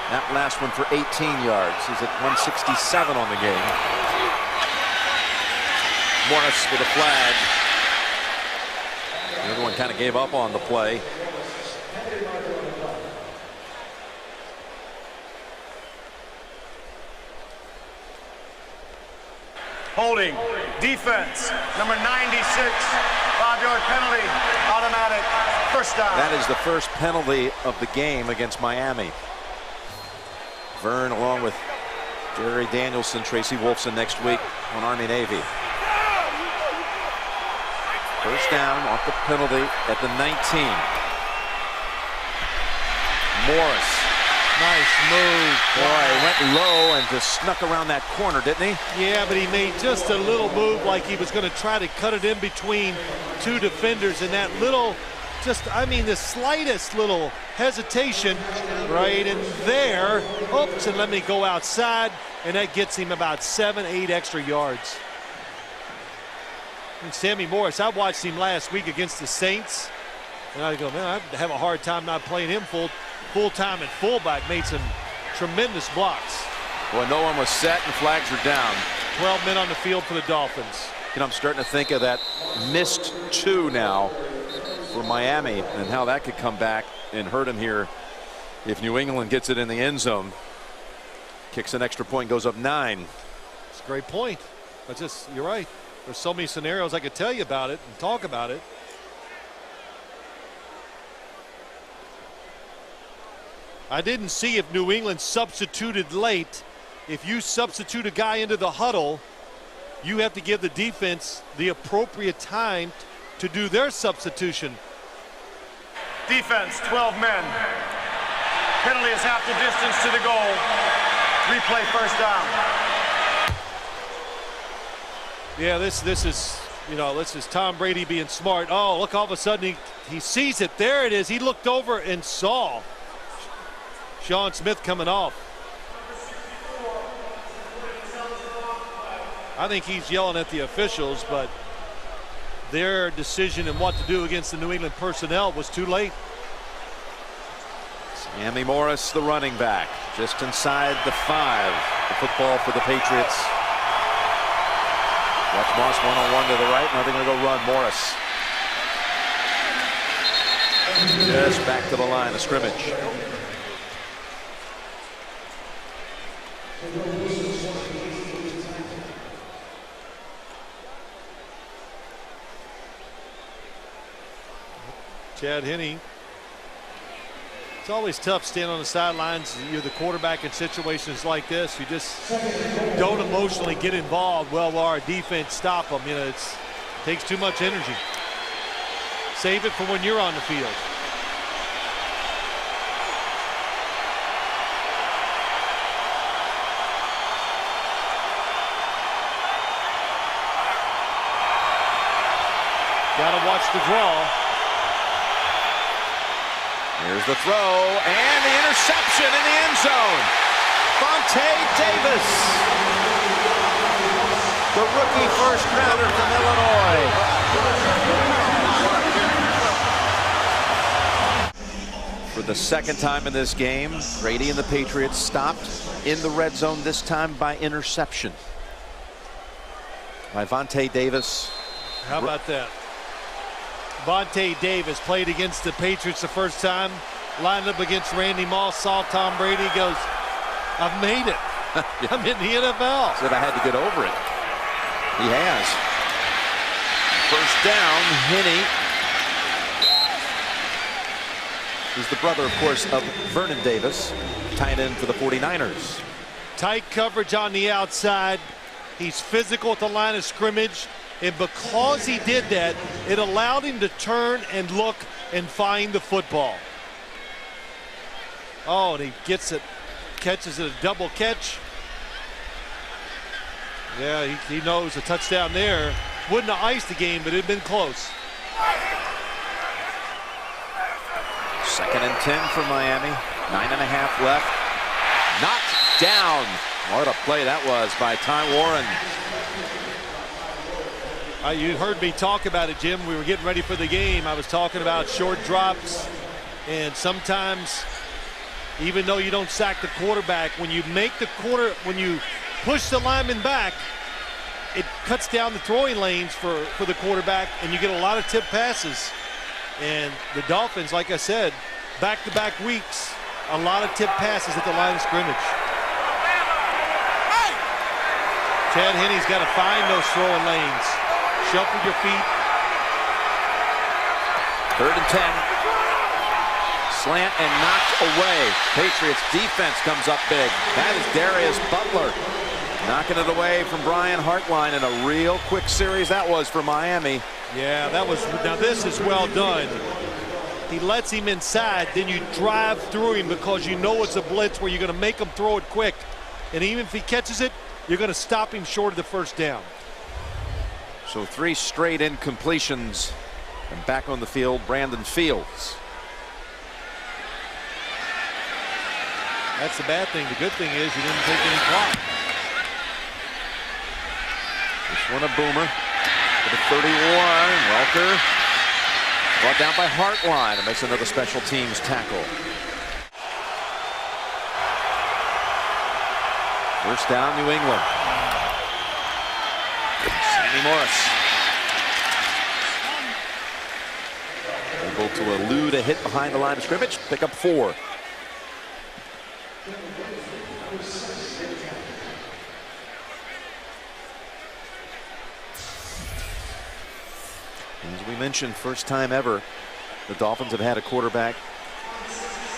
That last one for 18 yards. He's at 167 on the game. Morris with a flag. The other one kind of gave up on the play. Holding. Defense. Number 96. 5-yard penalty. Automatic. First down. That is the first penalty of the game against Miami. Vern along with Jerry Danielson, Tracy Wolfson next week on Army-Navy. First down off the penalty at the 19. Morris. Nice move. Boy, he went low and just snuck around that corner, didn't he? Yeah, but he made just a little move like he was going to try to cut it in between 2 defenders, and that little, I mean, the slightest little hesitation right in there. Oops, and let me go outside, and that gets him about 7-8 extra yards. And Sammy Morris, I watched him last week against the Saints, and I go, man, I have a hard time not playing him full-time at fullback. Made some tremendous blocks. Well, no one was set, and flags are down. 12 men on the field for the Dolphins. You know, I'm starting to think of that missed 2 now for Miami and how that could come back and hurt him here if New England gets it in the end zone. Kicks an extra point, goes up 9. It's a great point. You're right. There's so many scenarios I could tell you about it and talk about it. I didn't see if New England substituted late. If you substitute a guy into the huddle, you have to give the defense the appropriate time to do their substitution. Defense, 12 men. Penalty is half the distance to the goal. Replay first down. Yeah, this is Tom Brady being smart. Oh, look, all of a sudden he sees it. There it is. He looked over and saw Sean Smith coming off. I think he's yelling at the officials, but their decision and what to do against the New England personnel was too late. Sammy Morris, the running back, just inside the 5. The football for the Patriots. Watch Moss one-on-one to the right. Now they're going to go run. Morris. Just back to the line of scrimmage. Chad Henne. always tough standing on the sidelines. You're the quarterback in situations like this. You just don't emotionally get involved. Well, while our defense stop them, you know, it takes too much energy. Save it for when you're on the field. Gotta watch the draw. Here's the throw and the interception in the end zone. Vontae Davis, the rookie first rounder from Illinois. For the second time in this game, Brady and the Patriots stopped in the red zone, this time by interception by Vontae Davis. How about that? Vontae Davis played against the Patriots the first time, lined up against Randy Moss, saw Tom Brady, goes, I've made it. I'm in the NFL. Said I had to get over it. He has. First down, Henne. He's the brother, of course, of Vernon Davis, tight end for the 49ers. Tight coverage on the outside. He's physical at the line of scrimmage. And because he did that, it allowed him to turn and look and find the football. Oh, and he gets it, catches it, a double catch. Yeah, he knows a touchdown there. Wouldn't have iced the game, but it had been close. 2nd and 10 for Miami. 9.5 left. Knocked down. What a play that was by Ty Warren. You heard me talk about it, Jim. We were getting ready for the game. I was talking about short drops, and sometimes, even though you don't sack the quarterback, when you push the lineman back, it cuts down the throwing lanes for the quarterback, and you get a lot of tip passes. And the Dolphins, like I said, back-to-back weeks, a lot of tip passes at the line of scrimmage. Chad Henne's got to find those throwing lanes. Shuffle your feet. 3rd and 10. Slant and knocked away. Patriots defense comes up big. That is Darius Butler knocking it away from Brian Hartline in a real quick series that was for Miami. Yeah, that was. Now this is well done. He lets him inside, then you drive through him because you know it's a blitz where you're going to make him throw it quick. And even if he catches it, you're going to stop him short of the first down. So 3 straight incompletions, and back on the field, Brandon Fields. That's the bad thing. The good thing is you didn't take any clock. This one a boomer for the 31. Welker brought down by Hartline, and makes another special teams tackle. First down, New England. Sammy Morris able to elude a hit behind the line of scrimmage, pick up 4. As we mentioned, first time ever the Dolphins have had a quarterback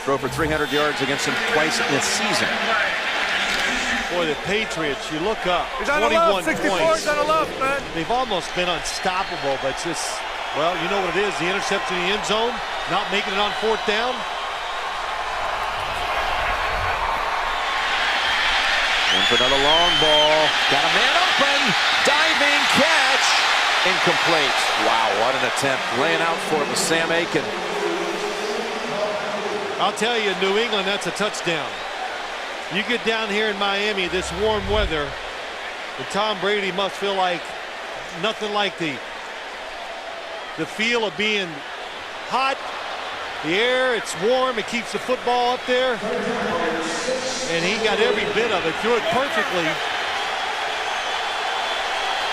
throw for 300 yards against them twice in a season. Boy, the Patriots, you look up, He's on 21 the left, 64 points. is on the left, man. They've almost been unstoppable, but it's just, well, you know what it is, the interception in the end zone, not making it on 4th down. And for another long ball, got a man open, diving catch, incomplete. Wow, what an attempt, laying out for it with Sam Aiken. I'll tell you, New England, that's a touchdown. You get down here in Miami, this warm weather, and Tom Brady must feel like nothing like the feel of being hot. The air, it's warm, it keeps the football up there. And he got every bit of it, threw it perfectly.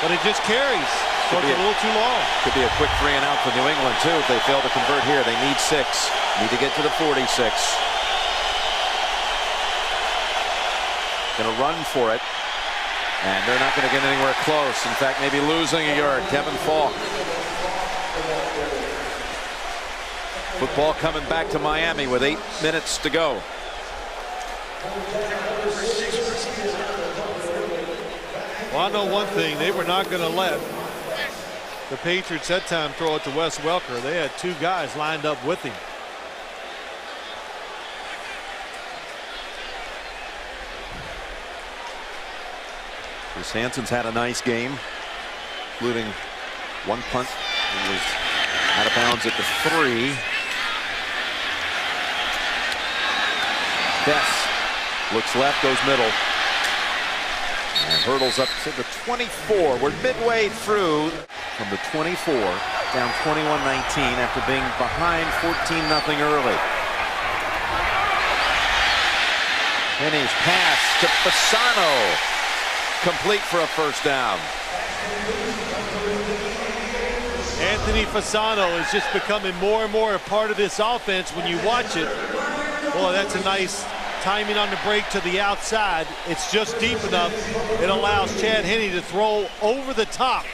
But it just carries. So it's a little too long. Could be a quick 3 and out for New England, too, if they fail to convert here. They need 6. Need to get to the 46. Going to run for it. And they're not going to get anywhere close. In fact, maybe losing a yard. Kevin Falk. Football coming back to Miami with 8 minutes to go. Well, I know one thing. They were not going to let the Patriots that time throw it to Wes Welker. They had 2 guys lined up with him. Chris Hansen's had a nice game, including 1 punt. He was out of bounds at the 3. Bess looks left, goes middle, and hurdles up to the 24. We're midway through from the 24, down 21-19 after being behind 14-0 early. Henney's pass to Fasano, complete for a first down. Anthony Fasano is just becoming more and more a part of this offense when you watch it. Boy, that's a nice timing on the break to the outside. It's just deep enough. It allows Chad Henne to throw over the top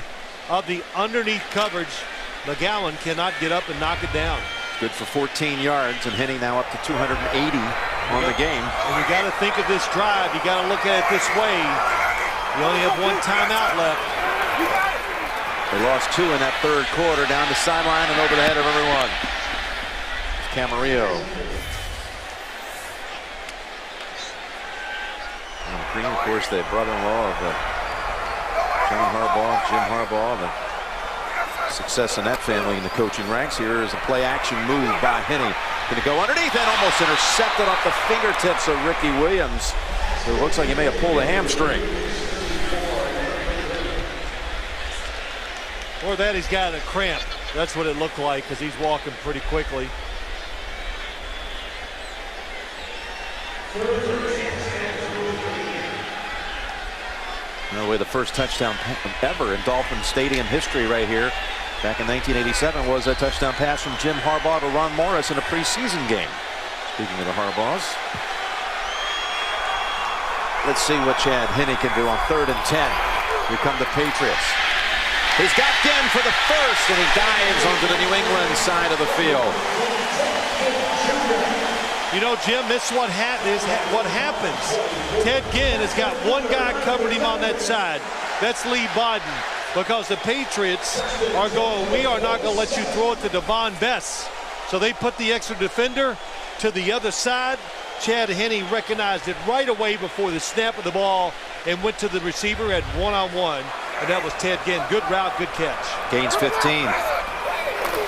of the underneath coverage. McGowan cannot get up and knock it down. Good for 14 yards, and Henne now up to 280 on the game. And you got to think of this drive. You got to look at it this way. You only have 1 timeout left. They lost 2 in that third quarter, down the sideline and over the head of everyone. Camarillo. Green, of course, the brother-in-law of John Harbaugh, Jim Harbaugh. The success in that family in the coaching ranks. Here is a play-action move by Henne. Going to go underneath and almost intercepted off the fingertips of Ricky Williams. So it looks like he may have pulled a hamstring. Or that he's got a cramp. That's what it looked like because he's walking pretty quickly. No way, the first touchdown ever in Dolphin Stadium history right here back in 1987 was a touchdown pass from Jim Harbaugh to Ron Morris in a preseason game. Speaking of the Harbaughs, let's see what Chad Henne can do on 3rd and 10. Here come the Patriots. He's got Ginn for the first, and he dives onto the New England side of the field. You know, Jim, this is what happens. Ted Ginn has got 1 guy covering him on that side. That's Lee Bodden. Because the Patriots are going, we are not going to let you throw it to Devon Bess. So they put the extra defender to the other side. Chad Henne recognized it right away before the snap of the ball and went to the receiver at 1-on-1. And that was Ted Ginn. Good route, good catch. Gains 15.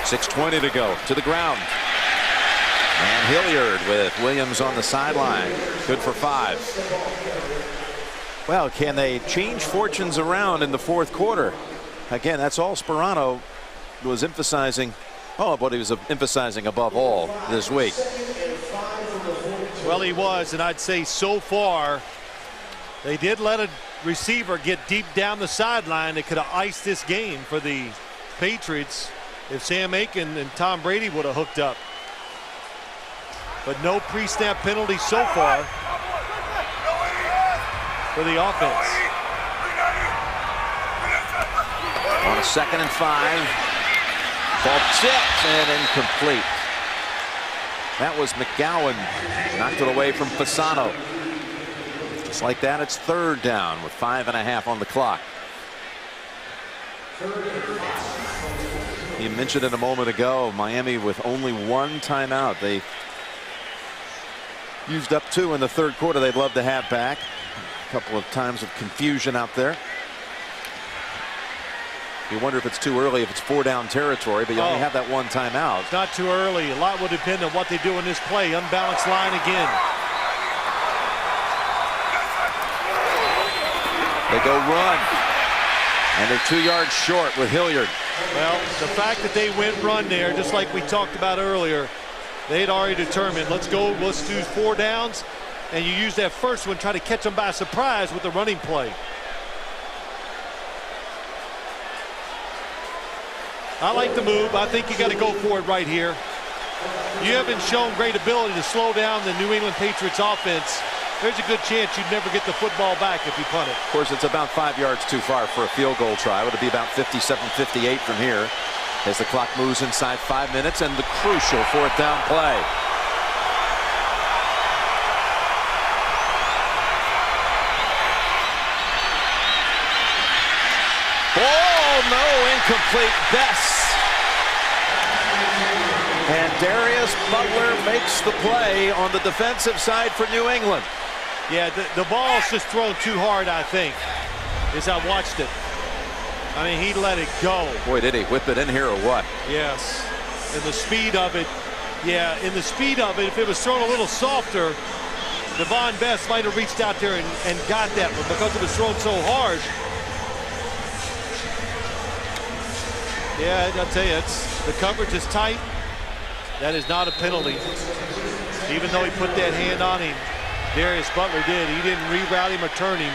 6:20 to go. To the ground. And Hilliard with Williams on the sideline. Good for 5. Well, can they change fortunes around in the 4th quarter? Again, that's all Sperano was emphasizing. Oh, what he was emphasizing above all this week. Well, he was, and I'd say so far, they did let a receiver get deep down the sideline that could have iced this game for the Patriots if Sam Aiken and Tom Brady would have hooked up. But no pre-snap penalty so far for the offense. On a 2nd and 5. Ball tipped and incomplete. That was McGowan. Knocked it away from Fasano. Just like that, it's 3rd down with 5.5 on the clock. You mentioned it a moment ago, Miami with only 1 timeout. They used up 2 in the 3rd quarter. They'd love to have back. A couple of times of confusion out there. You wonder if it's too early, if it's 4-down territory, but you only have that 1 timeout. It's not too early. A lot will depend on what they do in this play. Unbalanced line again. They go run. And they're 2 yards short with Hilliard. Well, the fact that they went run there, just like we talked about earlier, they'd already determined, let's go, let's do 4 downs. And you use that first one, try to catch them by surprise with the running play. I like the move. I think you got to go for it right here. You haven't shown great ability to slow down the New England Patriots offense. There's a good chance you'd never get the football back if you punt it. Of course, it's about 5 yards too far for a field goal try. It would be about 57-58 from here. as the clock moves inside 5 minutes and the crucial 4th down play. Oh, no, incomplete. Bess. And Darius Butler makes the play on the defensive side for New England. Yeah, the ball's just thrown too hard, I think, as I watched it. I mean, he let it go. Boy, did he whip it in here or what? Yes. And the speed of it, yeah, in the speed of it, if it was thrown a little softer, Devon Bess might have reached out there and got that, but because it was thrown so hard, yeah, I'll tell you, the coverage is tight. That is not a penalty. Even though he put that hand on him, Darius Butler did. He didn't reroute him or turn him.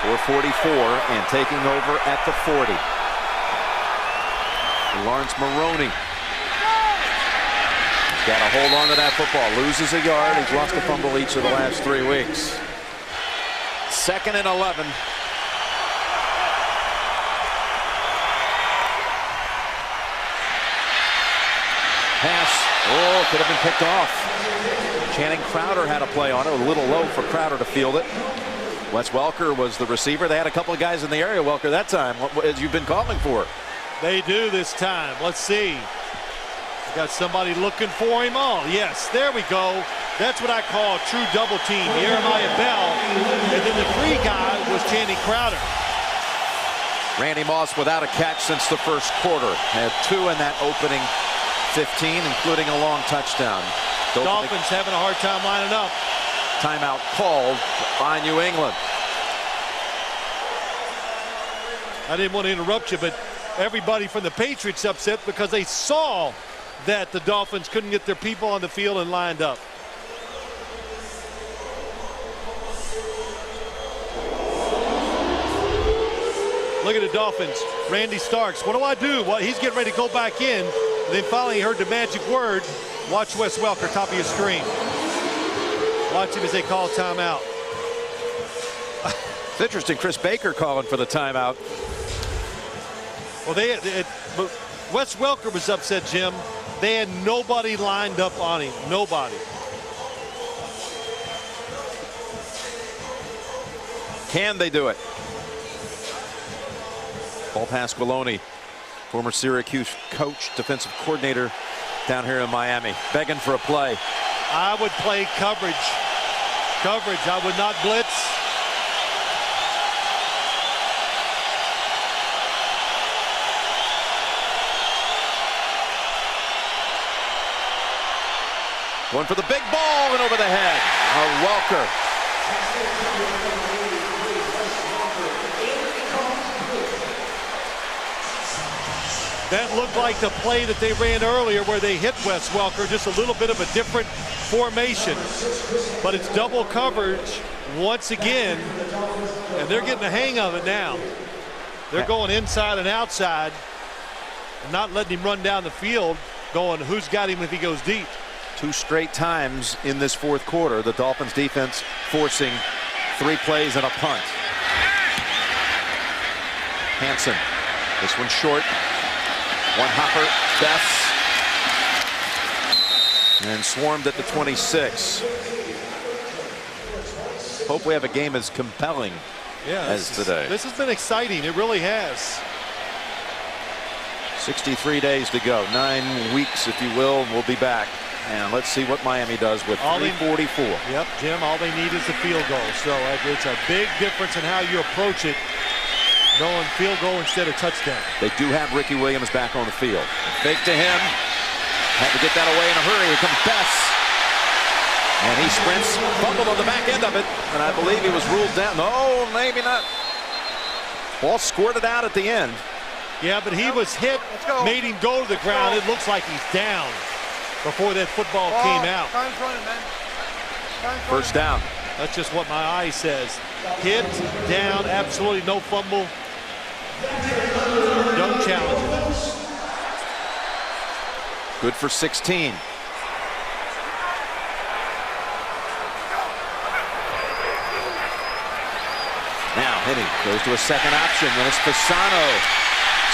4:44 and taking over at the 40. Lawrence Maroney. He's got to hold on to that football. Loses a yard. He's lost a fumble each of the last 3 weeks. 2nd and 11. Pass. Oh, could have been picked off. Channing Crowder had a play on it. A little low for Crowder to field it. Wes Welker was the receiver. They had a couple of guys in the area, Welker, that time, as you've been calling for. They do this time. Let's see. We got somebody looking for him. Oh, yes, there we go. That's what I call a true double team. Jeremiah Bell, and then the free guy was Channing Crowder. Randy Moss without a catch since the first quarter. Had 2 in that opening 15, including a long touchdown. Dolphins having a hard time lining up. Timeout called by New England. I didn't want to interrupt you, but everybody from the Patriots upset because they saw that the Dolphins couldn't get their people on the field and lined up. Look at the Dolphins. Randy Starks. What do I do? Well, he's getting ready to go back in. And then finally he heard the magic word. Watch Wes Welker, top of your screen. Watch him as they call timeout. It's interesting, Chris Baker calling for the timeout. Well, but Wes Welker was upset, Jim. They had nobody lined up on him. Nobody. Can they do it? Paul Pasqualoni, former Syracuse coach, defensive coordinator down here in Miami, begging for a play. I would play coverage. Coverage. I would not blitz. Going for the big ball and over the head of Welker. That looked like the play that they ran earlier where they hit Wes Welker, just a little bit of a different formation. But it's double coverage once again, and they're getting the hang of it now. They're going inside and outside and not letting him run down the field, going who's got him if he goes deep. 2 straight times in this 4th quarter, the Dolphins defense forcing 3 plays and a punt. Hansen, this one short. One hopper, Bess, and swarmed at the 26. Hope we have a game as compelling as today. This has been exciting. It really has. 63 days to go, 9 weeks, if you will, and we'll be back. And let's see what Miami does with 3:44. Yep, Jim, all they need is a field goal. So it's a big difference in how you approach it. Going field goal instead of touchdown. They do have Ricky Williams back on the field. Fake to him. Had to get that away in a hurry. Here comes Bess. And he sprints, fumbled on the back end of it. And I believe he was ruled down. No, maybe not. Ball squirted out at the end. Yeah, but he was hit, made him go to the ground. It looks like he's down before that football came out. Time's running, man. First down. That's just what my eye says. Hit, down, absolutely no fumble. Don't challenge it. Good for 16. Now hitting, goes to a second option, then it's Fasano.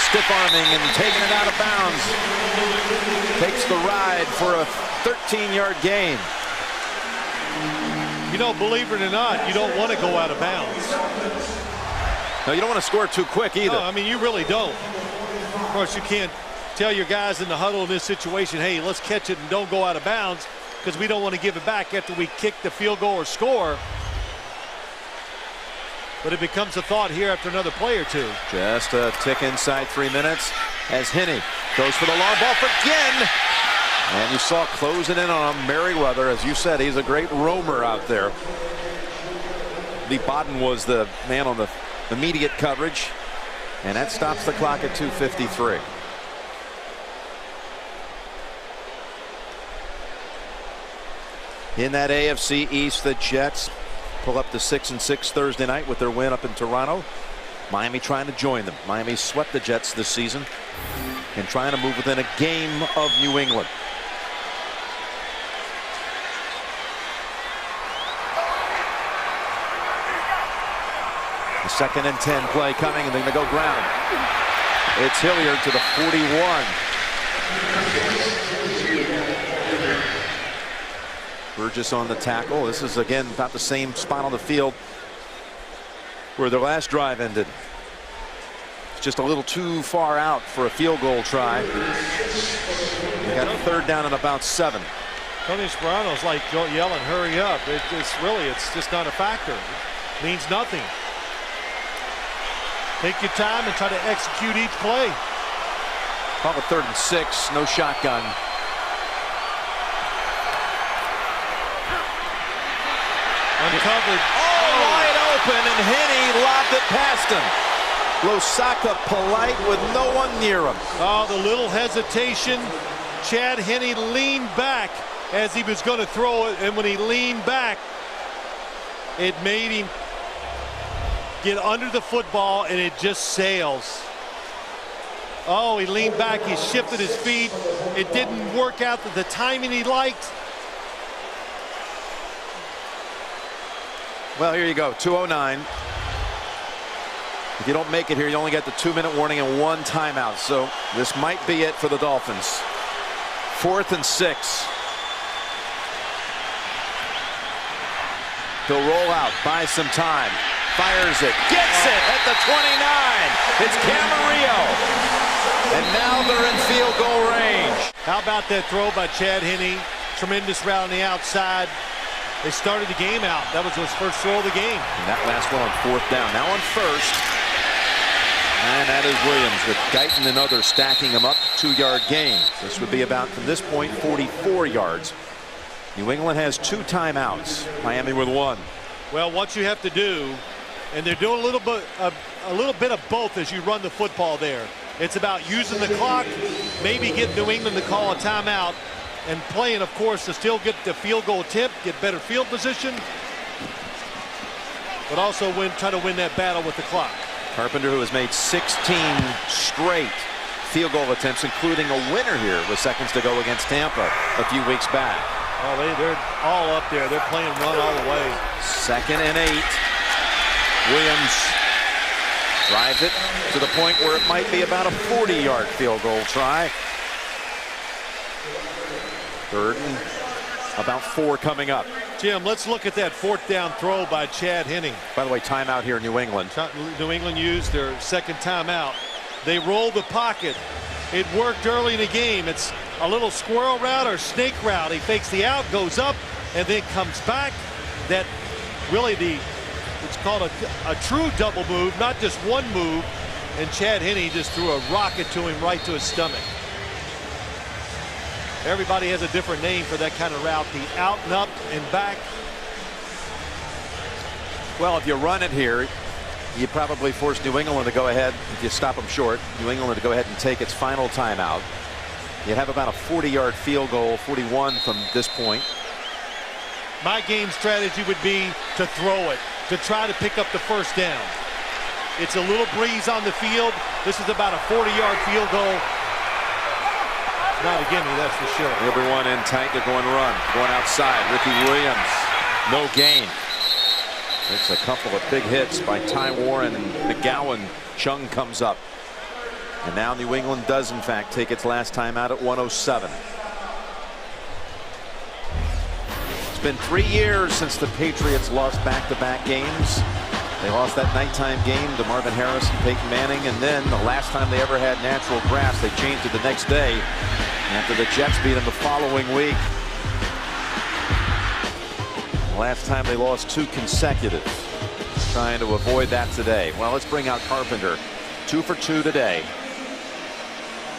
stiff arming and taking it out of bounds. Takes the ride for a 13-yard gain. You know, believe it or not, you don't want to go out of bounds. No, you don't want to score too quick either. No, I mean, you really don't. Of course, you can't tell your guys in the huddle in this situation, hey, let's catch it and don't go out of bounds, because we don't want to give it back after we kick the field goal or score. But it becomes a thought here after another play or two. Just a tick inside 3 minutes as Henne goes for the long ball for Ginn. And you saw closing in on Merriweather. As you said, he's a great roamer out there. Lee Bodden was the man on the immediate coverage. And that stops the clock at 2:53. In that AFC East, the Jets pull up to 6-6 Thursday night with their win up in Toronto. Miami trying to join them. Miami swept the Jets this season and trying to move within a game of New England. The 2nd and 10 play coming, and they're going to go ground. It's Hilliard to the 41. Burgess on the tackle. This is again about the same spot on the field where their last drive ended. It's just a little too far out for a field goal try. They got a 3rd down and about 7. Tony Sperano's like yelling, hurry up. It's just not a factor. It means nothing. Take your time and try to execute each play. Call it 3rd and 6, no shotgun. Uncovered. Oh, wide open, and Henne lobbed it past him. Losaka polite with no one near him. Oh, the little hesitation. Chad Henne leaned back as he was going to throw it, and when he leaned back, it made him get under the football, and it just sails. Oh, he leaned back, he shifted his feet. It didn't work out the timing he liked. Well, here you go, 2:09. If you don't make it here, you only get the 2-minute warning and 1 timeout. So this might be it for the Dolphins. 4th and 6. He'll roll out, buy some time, fires it, gets it at the 29. It's Camarillo. And now they're in field goal range. How about that throw by Chad Henne? Tremendous route on the outside. They started the game out. That was his first throw of the game. And that last one on 4th down. Now on 1st. And that is Williams with Guyton and others stacking him up. 2-yard gain. This would be about, from this point, 44 yards. New England has 2 timeouts. Miami with 1. Well, what you have to do, and they're doing a little bit of both as you run the football there. It's about using the clock, maybe get New England to call a timeout, and playing, of course, to still get the field goal attempt, get better field position, but also try to win that battle with the clock. Carpenter, who has made 16 straight field goal attempts, including a winner here with seconds to go against Tampa a few weeks back. Oh, they're all up there. They're playing run all the way. 2nd and 8. Williams drives it to the point where it might be about a 40-yard field goal try. 3rd and about 4 coming up. Jim, let's look at that 4th down throw by Chad Henne. By the way, timeout here in New England. New England used their 2nd timeout. They rolled the pocket. It worked early in the game. It's a little squirrel route or snake route. He fakes the out, goes up, and then comes back. That really it's called a true double move, not just one move. And Chad Henne just threw a rocket to him right to his stomach. Everybody has a different name for that kind of route. The out and up and back. Well, if you run it here, you probably force New England to go ahead. If you stop them short, New England to go ahead and take its final timeout. You'd have about a 40-yard field goal, 41 from this point. My game strategy would be to throw it, to try to pick up the 1st down. It's a little breeze on the field. This is about a 40-yard field goal. Not a gimme, that's for sure. Everyone in tight. They're going run. Going outside. Ricky Williams. No gain. It's a couple of big hits by Ty Warren and McGowan. Chung comes up. And now New England does in fact take its last time out at 107. It's been 3 years since the Patriots lost back-to-back games. They lost that nighttime game to Marvin Harris and Peyton Manning, and then the last time they ever had natural grass, they changed it the next day after the Jets beat them the following week. Last time they lost 2 consecutive. Trying to avoid that today. Well, let's bring out Carpenter. 2 for 2 today.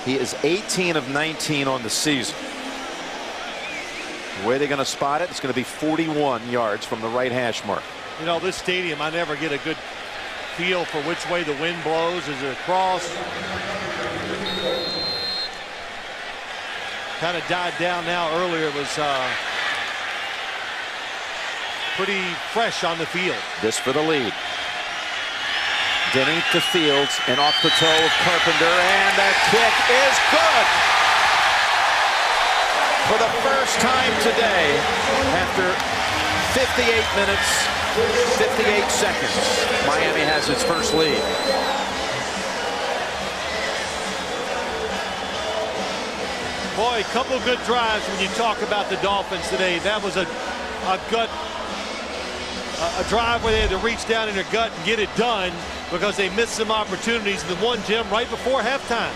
He is 18 of 19 on the season. The way they're going to spot it, it's going to be 41 yards from the right hash mark. You know, this stadium, I never get a good feel for which way the wind blows. Is it across? Kind of died down now. Earlier it was pretty fresh on the field. This for the lead. Denny to Fields and off the toe of Carpenter, and the kick is good. For the first time today, after 58 minutes, 58 seconds, Miami has its first lead. Boy, a couple good drives when you talk about the Dolphins today. That was a drive where they had to reach down in their gut and get it done because they missed some opportunities. The one, Jim, right before halftime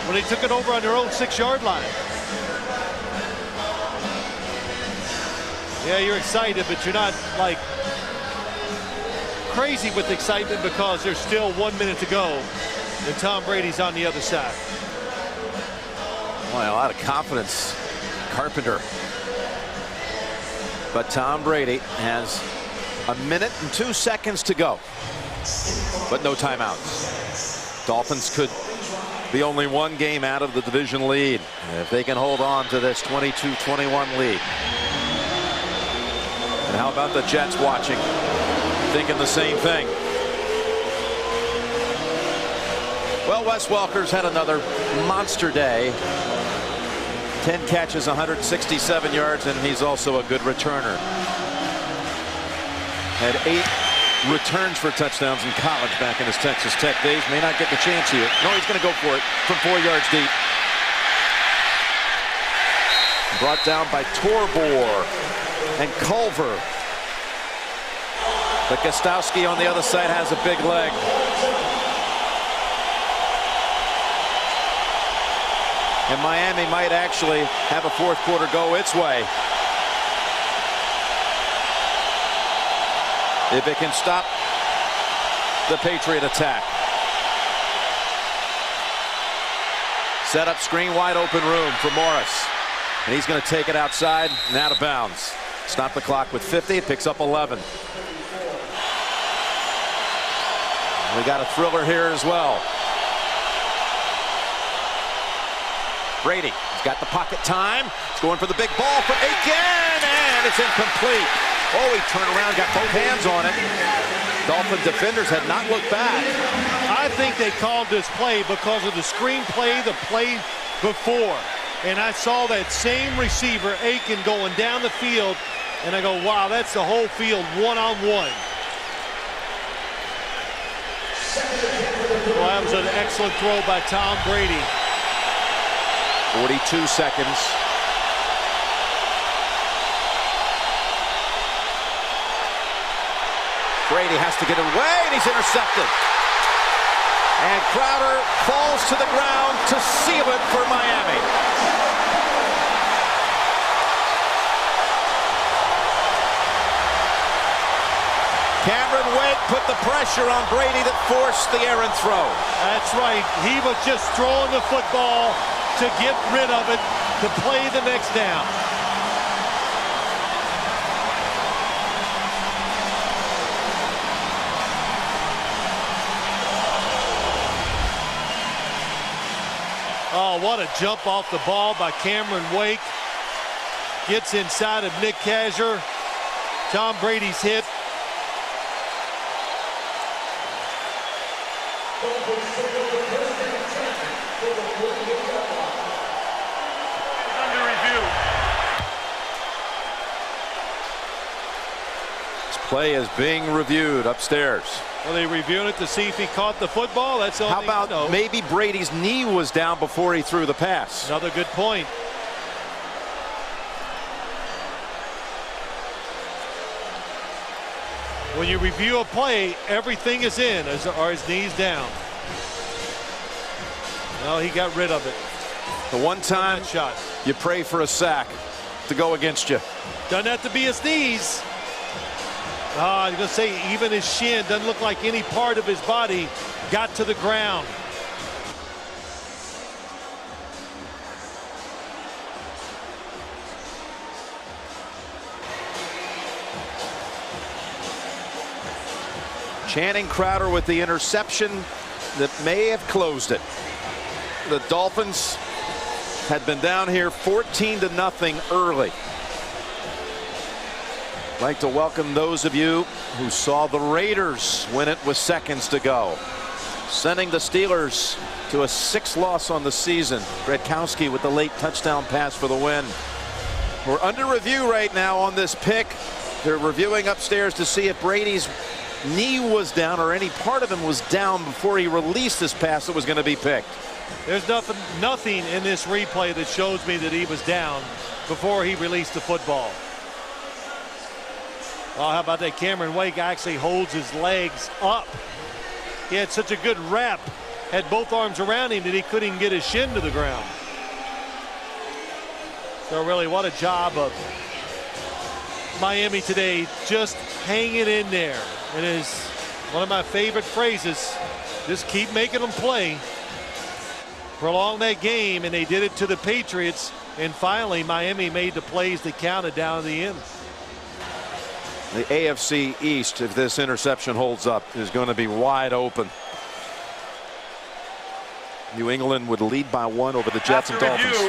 when they took it over on their own 6-yard line. Yeah, you're excited, but you're not like crazy with excitement because there's still 1 minute to go and Tom Brady's on the other side. Well, a lot of confidence, Carpenter. But Tom Brady has 1 minute and 2 seconds to go, but no timeouts. Dolphins could be only 1 game out of the division lead if they can hold on to this 22-21 lead. And how about the Jets watching, thinking the same thing? Well, Wes Welker's had another monster day. 10 catches, 167 yards, and he's also a good returner. Had 8 returns for touchdowns in college back in his Texas Tech days. May not get the chance here. No, he's going to go for it from 4 yards deep. Brought down by Torbor and Culver. But Gostowski on the other side has a big leg. And Miami might actually have a fourth quarter go its way if it can stop the Patriot attack. Set up screen, wide open room for Morris. And he's going to take it outside and out of bounds. Stop the clock with 50. It picks up 11. We got a thriller here as well. Brady, he's got the pocket time. He's going for the big ball for Aiken, and it's incomplete. Oh, he turned around, got both hands on it. Dolphin defenders had not looked back. I think they called this play because of the screen play, the play before. And I saw that same receiver, Aiken, going down the field, and I go, wow, that's the whole field one-on-one. Well, that was an excellent throw by Tom Brady. 42 seconds. Brady has to get it away, and he's intercepted. And Crowder falls to the ground to seal it for Miami. Cameron Wake put the pressure on Brady that forced the errant throw. That's right. He was just throwing the football to get rid of it, to play the next down. Oh, what a jump off the ball by Cameron Wake. Gets inside of Nick Kazzer. Tom Brady's hit. Under review. This play is being reviewed upstairs. Well, they reviewing it to see if he caught the football. That's all. How about maybe Brady's knee was down before he threw the pass? Another good point. When you review a play, everything is in. Are his knees down? No, he got rid of it. The one time shot. You pray for a sack to go against you. Doesn't have to be his knees. I was going to say, even his shin doesn't look like any part of his body got to the ground. Channing Crowder with the interception that may have closed it. The Dolphins had been down here 14-0 early. I'd like to welcome those of you who saw the Raiders win it with seconds to go, sending the Steelers to a 6th loss on the season. Gradkowski with the late touchdown pass for the win. We're under review right now on this pick. They're reviewing upstairs to see if Brady's knee was down or any part of him was down before he released this pass that was going to be picked. There's nothing in this replay that shows me that he was down before he released the football. Oh, how about that? Cameron Wake actually holds his legs up. He had such a good wrap, had both arms around him, that he couldn't even get his shin to the ground. So really, what a job of Miami today, just hanging in there. It is one of my favorite phrases. Just keep making them play. Prolong that game, and they did it to the Patriots. And finally, Miami made the plays that counted down to the end. The AFC East, if this interception holds up, is going to be wide open. New England would lead by 1 over the Jets and Dolphins. Review,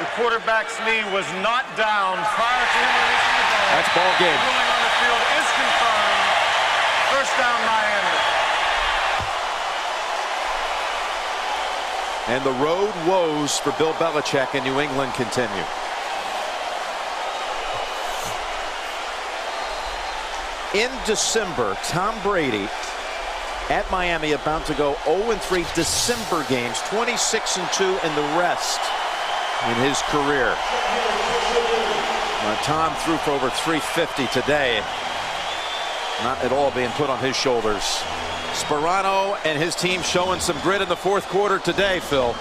the quarterback's knee was not down prior to him releasing the ball. That's ball game. The ruling on the field is confirmed. First down, Miami. And the road woes for Bill Belichick in New England continue. In December, Tom Brady at Miami about to go 0-3 December games, 26-2 in the rest in his career. Tom threw for over 350 today. Not at all being put on his shoulders. Sperano and his team showing some grit in the 4th quarter today, Phil.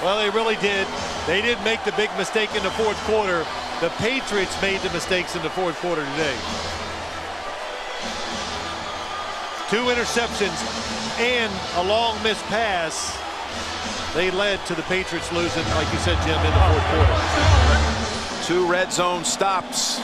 Well, they really did. They didn't make the big mistake in the 4th quarter. The Patriots made the mistakes in the 4th quarter today. 2 interceptions and a long missed pass. They led to the Patriots losing, like you said, Jim, in the 4th quarter. 2 red zone stops